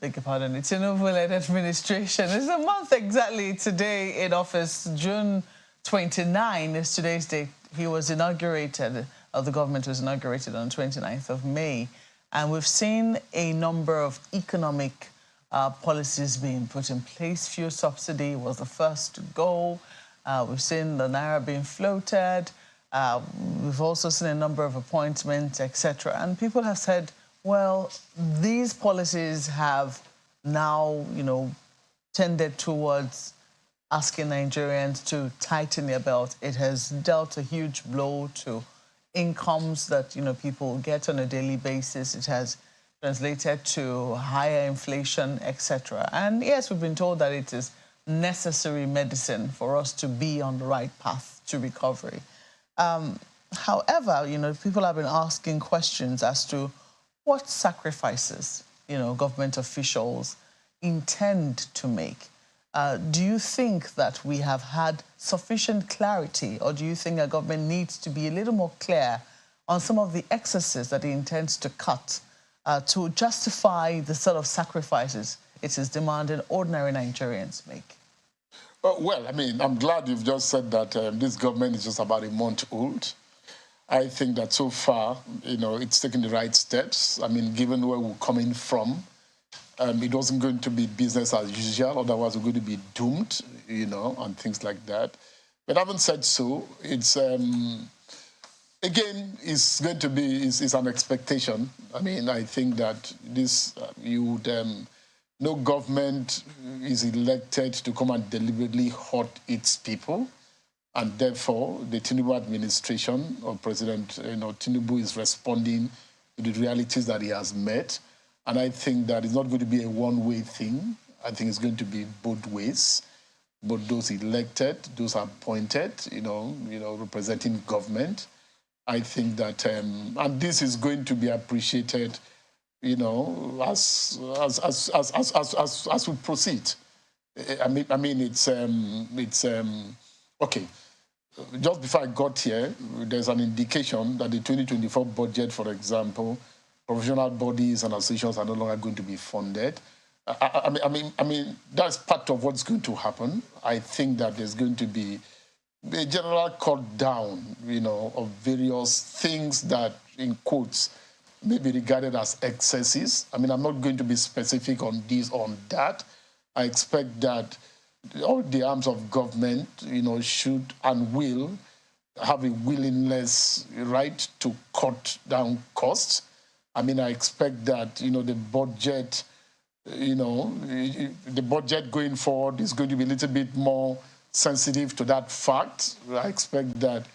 Tinubu-led administration is a month exactly today in office. June 29 is today's date. He was inaugurated, the government was inaugurated on 29th of May. And we've seen a number of economic policies being put in place. Fuel subsidy was the first to go. We've seen the Naira being floated. We've also seen a number of appointments, etc. And people have said, well, these policies have now, tended towards asking Nigerians to tighten their belt. It has dealt a huge blow to incomes that, people get on a daily basis. It has translated to higher inflation, etc. And yes, we've been told that it is necessary medicine for us to be on the right path to recovery. However, people have been asking questions as to what sacrifices, government officials intend to make. Do you think that we have had sufficient clarity, or do you think the government needs to be a little more clear on some of the excesses that it intends to cut to justify the sort of sacrifices it is demanding ordinary Nigerians make? Well, I'm glad you've just said that this government is just about a month old. I think that so far, it's taken the right steps. Given where we're coming from, it wasn't going to be business as usual, otherwise we're going to be doomed, and things like that. But having said so, it's, again, it's going to be, it's an expectation. I think that this, no government is elected to come and deliberately hurt its people. And therefore, the Tinubu administration or President Tinubu is responding to the realities that he has met. And I think that it's not going to be a one-way thing. I think it's going to be both ways. Both those elected, those appointed, representing government. I think that, and this is going to be appreciated, as we proceed. Okay. Just before I got here, there's an indication that the 2024 budget, for example, professional bodies and associations are no longer going to be funded. That's part of what's going to happen. I think that there's going to be a general cut down, of various things that, in quotes, may be regarded as excesses. I'm not going to be specific on this or on that. I expect that all the arms of government, should and will have a willingness, right, to cut down costs. I expect that, the budget, the budget going forward is going to be a little bit more sensitive to that fact. I expect that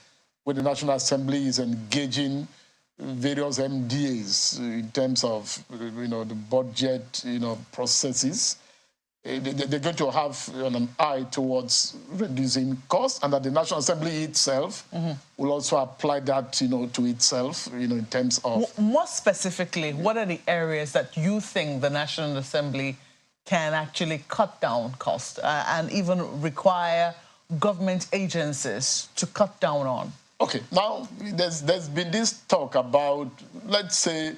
where the National Assembly is engaging various MDAs in terms of, the budget, processes. They're going to have an eye towards reducing costs, and that the National Assembly itself will also apply that, to itself, in terms of... More specifically, what are the areas that you think the National Assembly can actually cut down costs and even require government agencies to cut down on? Okay, now there's been this talk about, let's say,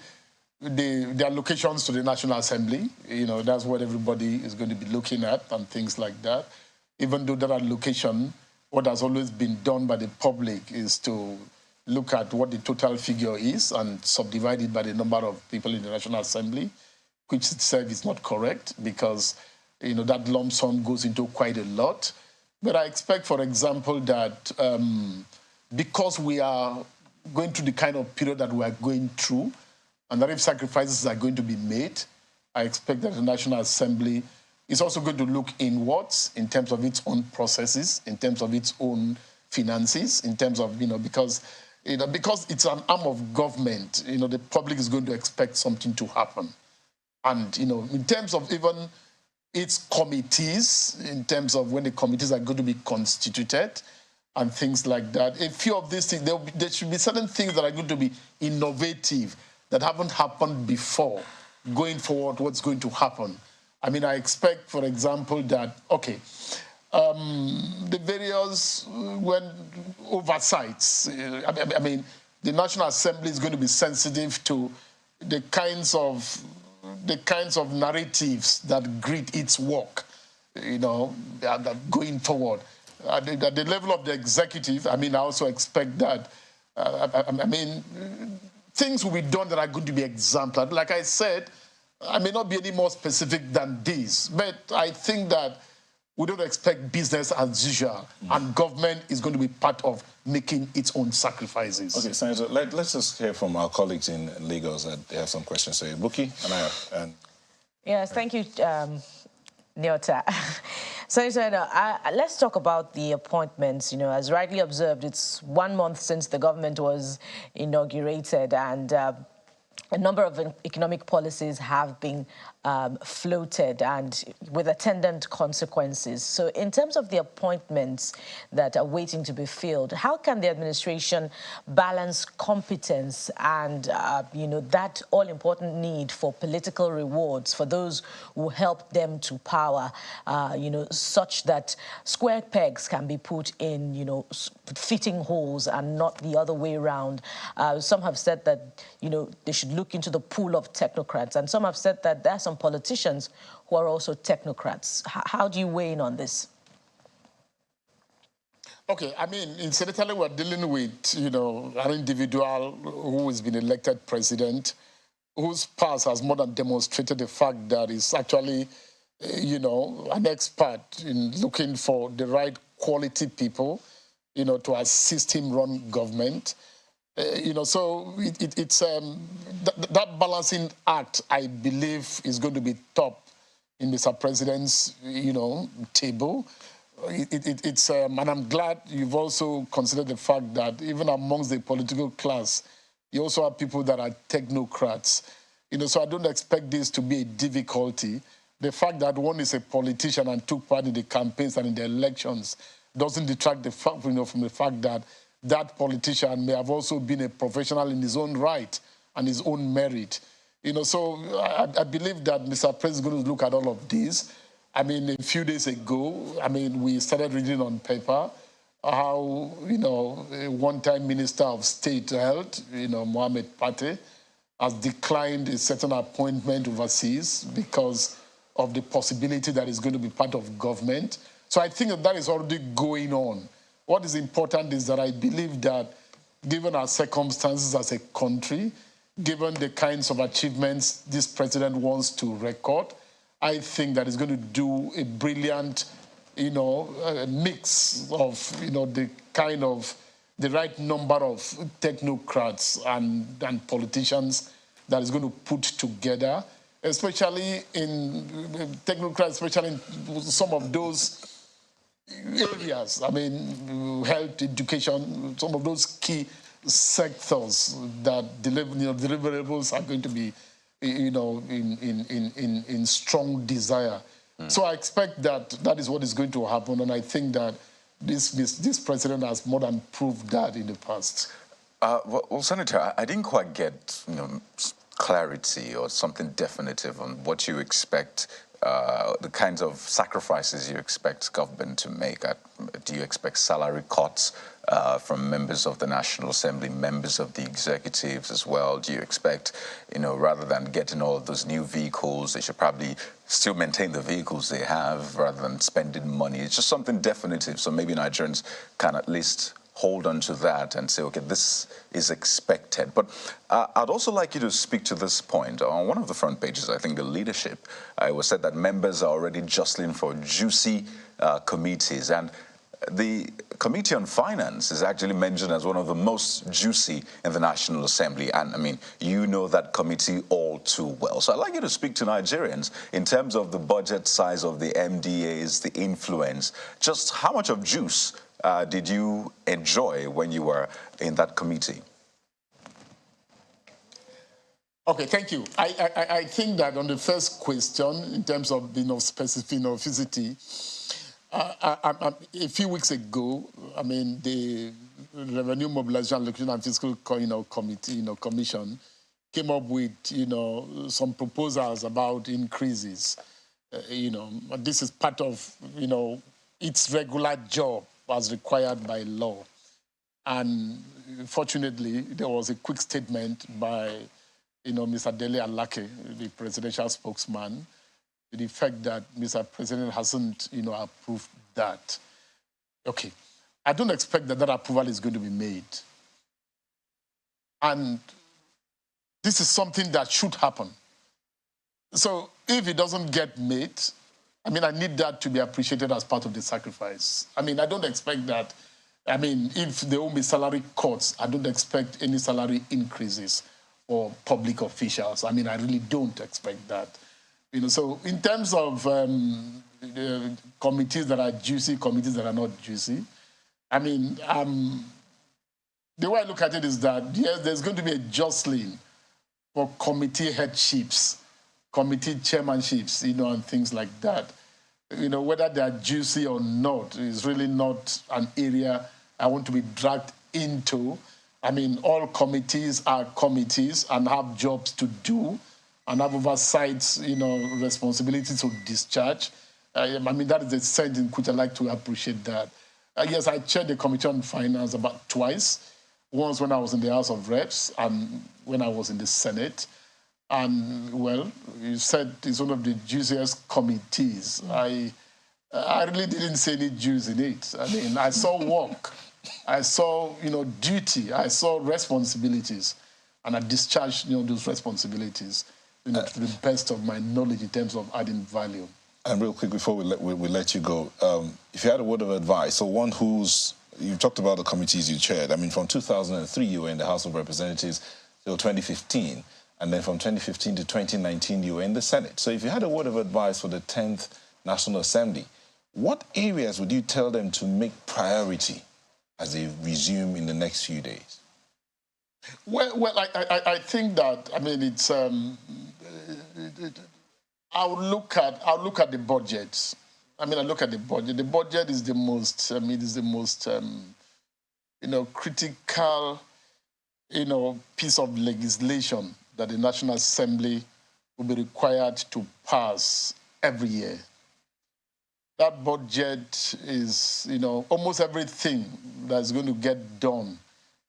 the allocations to the National Assembly. That's what everybody is going to be looking at and things like that. Even though that allocation, what has always been done by the public is to look at what the total figure is and subdivide it by the number of people in the National Assembly, which itself is not correct because, that lump sum goes into quite a lot. But I expect, for example, that because we are going through the kind of period that we are going through, and that if sacrifices are going to be made, I expect that the National Assembly is also going to look inwards in terms of its own processes, in terms of its own finances, in terms of, because it's an arm of government, the public is going to expect something to happen. And, in terms of even its committees, in terms of when the committees are going to be constituted, and things like that. A few of these things, there should be certain things that are going to be innovative, that haven't happened before. Going forward, what's going to happen? I mean, I expect, for example, that, the various oversights, I mean, the National Assembly is going to be sensitive to the kinds of narratives that greet its work, going forward. At the level of the executive, I mean, I also expect that, things will be done that are going to be exemplary. Like I said, I may not be any more specific than this, but I think that we don't expect business as usual, and government is going to be part of making its own sacrifices. Okay, Senator, let's just hear from our colleagues in Lagos that they have some questions. So, Buki and Yes, thank you, Nyota. So, let's talk about the appointments. As rightly observed, it's 1 month since the government was inaugurated, and a number of economic policies have been floated and with attendant consequences. So in terms of the appointments that are waiting to be filled, how can the administration balance competence and, that all-important need for political rewards for those who help them to power, such that square pegs can be put in, fitting holes and not the other way around? Some have said that, they should look into the pool of technocrats, and some have said that there are some politicians who are also technocrats. How do you weigh in on this? Okay, I mean, incidentally, we're dealing with, an individual who has been elected president, whose past has more than demonstrated the fact that he's actually, an expert in looking for the right quality people, to assist him run government. So it's that balancing act, I believe, is going to be top in Mr. President's, table. And I'm glad you've also considered the fact that even amongst the political class, you also have people that are technocrats. So I don't expect this to be a difficulty. The fact that one is a politician and took part in the campaigns and in the elections doesn't detract the fact, from the fact that that politician may have also been a professional in his own right and his own merit. So I believe that Mr. President is going to look at all of these. I mean, a few days ago, we started reading on paper how, a one-time Minister of State Health, Mohamed Pate, has declined a certain appointment overseas because of the possibility that he's going to be part of government. So I think that is already going on. What is important is that I believe that given our circumstances as a country, given the kinds of achievements this president wants to record, I think that he's going to do a brilliant, mix of, the right number of technocrats and politicians that is going to put together, especially in technocrats, especially in some of those areas. I mean, health, education, some of those key sectors that deliverables are going to be, in strong desire. So I expect that is what is going to happen, and I think that this president has more than proved that in the past. Well, Senator, I didn't quite get clarity or something definitive on what you expect, the kinds of sacrifices you expect government to make. Do you expect salary cuts from members of the National Assembly, members of the executives as well? Do you expect, rather than getting all of those new vehicles, they should probably still maintain the vehicles they have rather than spending money? It's just something definitive, so maybe Nigerians can at least hold on to that and say, okay, this is expected. But I'd also like you to speak to this point. On one of the front pages, I think the leadership, it was said that members are already jostling for juicy committees. And the Committee on Finance is actually mentioned as one of the most juicy in the National Assembly. And I mean, you know that committee all too well. So I'd like you to speak to Nigerians in terms of the budget size of the MDAs, the influence, just how much of juice did you enjoy when you were in that committee? Okay, thank you. I think that on the first question, in terms of specificity, a few weeks ago, I mean, the Revenue Mobilization, Allocation and Fiscal Commission came up with some proposals about increases. This is part of its regular job as required by law. And fortunately, there was a quick statement by Mr. Dele Alake, the presidential spokesman, to the fact that Mr. President hasn't approved that. Okay, I don't expect that approval is going to be made. And this is something that should happen. So if it doesn't get made, I mean, I need that to be appreciated as part of the sacrifice. I mean, I don't expect that. I mean, if there will be salary cuts, I don't expect any salary increases for public officials. I mean, I really don't expect that. So in terms of committees that are juicy, committees that are not juicy, I mean, the way I look at it is that, yes, there's going to be a jostling for committee headships, committee chairmanships, and things like that. Whether they are juicy or not is really not an area I want to be dragged into. I mean, all committees are committees and have jobs to do and have oversight, responsibilities to discharge. I mean, that is the sense in which I like to appreciate that. Yes, I chaired the Committee on Finance about twice, once when I was in the House of Reps and when I was in the Senate. And, well, you said it's one of the juiciest committees. I really didn't see any juice in it. I mean, I saw work. I saw, duty. I saw responsibilities. And I discharged, those responsibilities, to the best of my knowledge in terms of adding value. And real quick, before we let you go, if you had a word of advice, so one who's, you talked about the committees you chaired. I mean, from 2003, you were in the House of Representatives till 2015. And then from 2015 to 2019, you were in the Senate. So if you had a word of advice for the 10th National Assembly, what areas would you tell them to make priority as they resume in the next few days? Well, I think that, I mean, it's, I'll look at the budget. I mean, I look at the budget. The budget is the most, critical, piece of legislation that the National Assembly will be required to pass every year. That budget is, almost everything that's going to get done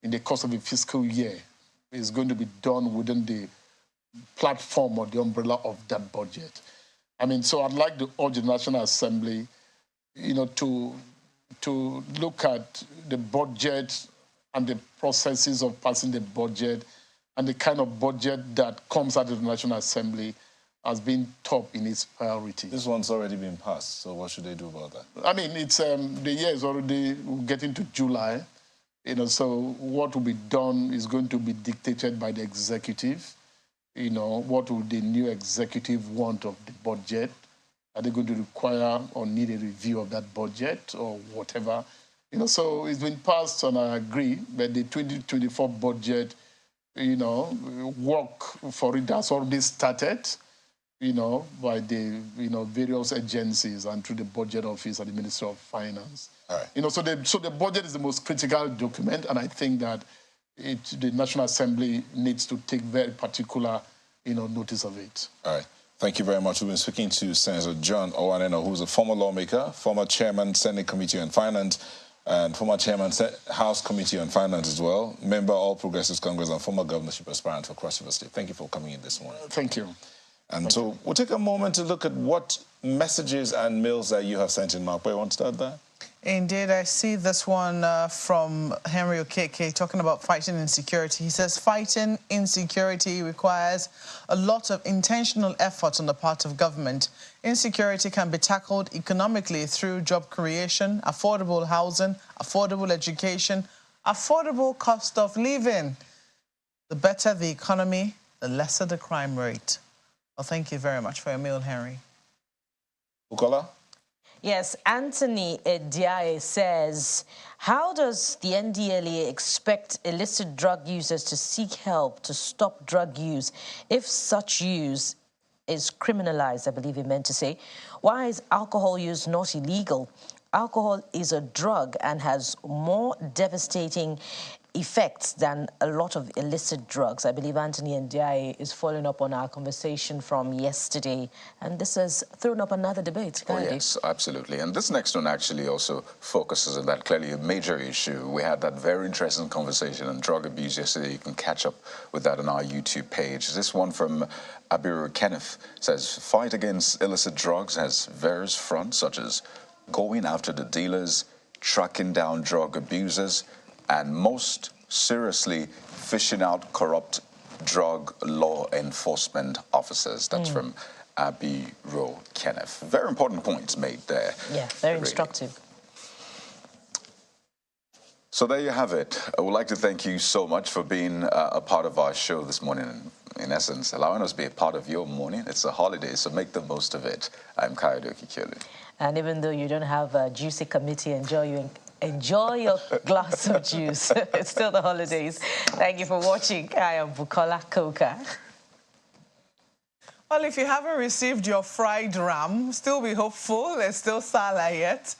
in the course of a fiscal year is going to be done within the platform or the umbrella of that budget. I mean, so I'd like to urge the National Assembly, to look at the budget and the processes of passing the budget and the kind of budget that comes out of the National Assembly as being top in its priority. This one's already been passed, so what should they do about that? I mean, it's the year is already getting to July, so what will be done is going to be dictated by the executive. What will the new executive want of the budget? Are they going to require or need a review of that budget or whatever? So it's been passed, and I agree that the 2024 budget, work for it has already started, by the, various agencies and through the budget office and the Ministry of Finance. All right. So the budget is the most critical document, and I think that the National Assembly needs to take very particular, notice of it. All right. Thank you very much. We've been speaking to Senator John Owaneno, who's a former lawmaker, former chairman, Senate Committee on Finance, and former chairman, House Committee on Finance as well, member All Progressives Congress, and former governorship aspirant for Cross River State. Thank you for coming in this morning. Thank you. And so we'll take a moment to look at what messages and mails that you have sent in. Mark, you want to start there? Indeed, I see this one from Henry Okeke talking about fighting insecurity. He says fighting insecurity requires a lot of intentional effort on the part of government. Insecurity can be tackled economically through job creation, affordable housing, affordable education, affordable cost of living. The better the economy, the lesser the crime rate. Well, thank you very much for your mail, Henry. Bukola? Yes, Anthony Ediaye says, how does the NDLEA expect illicit drug users to seek help to stop drug use if such use is criminalized, I believe he meant to say? Why is alcohol use not illegal? Alcohol is a drug and has more devastating effects than a lot of illicit drugs. I believe Anthony Ndiaye is following up on our conversation from yesterday, and this has thrown up another debate. Oh, yes, absolutely. And this next one actually also focuses on that, clearly a major issue. We had that very interesting conversation on drug abuse yesterday. You can catch up with that on our YouTube page. This one from Abiru Kenneth says, fight against illicit drugs has various fronts, such as going after the dealers, tracking down drug abusers, and most seriously, fishing out corrupt drug law enforcement officers. That's from Abiru Kenneth. Very important points made there. Yeah, very instructive. So there you have it. I would like to thank you so much for being a part of our show this morning. In essence, allowing us to be a part of your morning. It's a holiday, so make the most of it. I'm Kayode Okikele. And even though you don't have a juicy committee, enjoy your glass of juice. It's still the holidays. Thank you for watching. I am Bukola Koka. Well, if you haven't received your fried ram, still be hopeful. There's still Salah yet.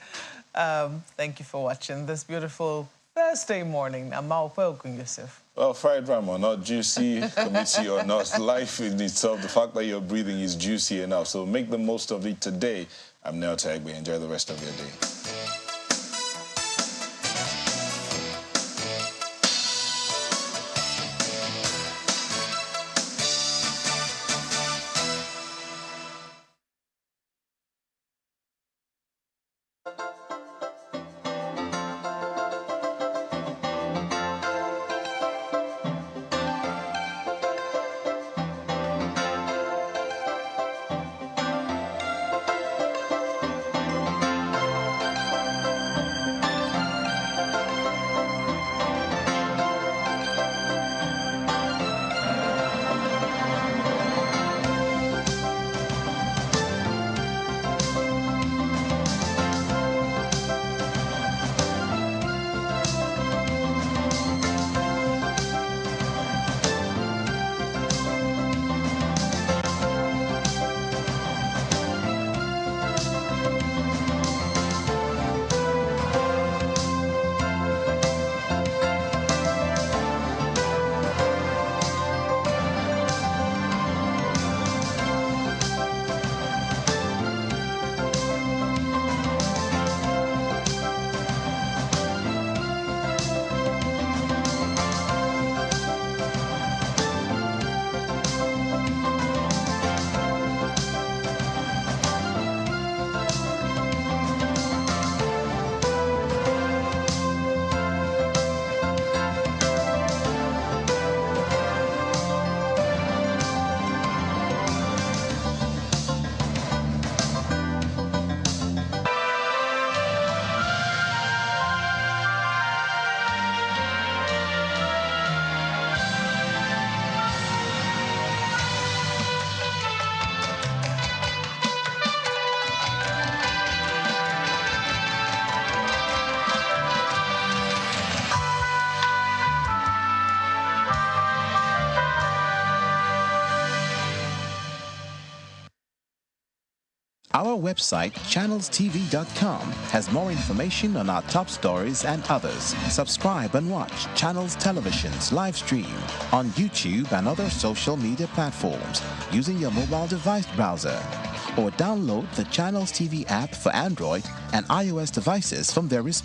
Thank you for watching this beautiful Thursday morning. I'm Maope Yusuf. Well, fried ram or not, juicy committee or not, life in itself, the fact that you're breathing is juicy enough. So make the most of it today. I'm Neo Tagbe. Enjoy the rest of your day. Our website, channelstv.com, has more information on our top stories and others. Subscribe and watch Channels Television's live stream on YouTube and other social media platforms using your mobile device browser. Or download the Channels TV app for Android and iOS devices from their respective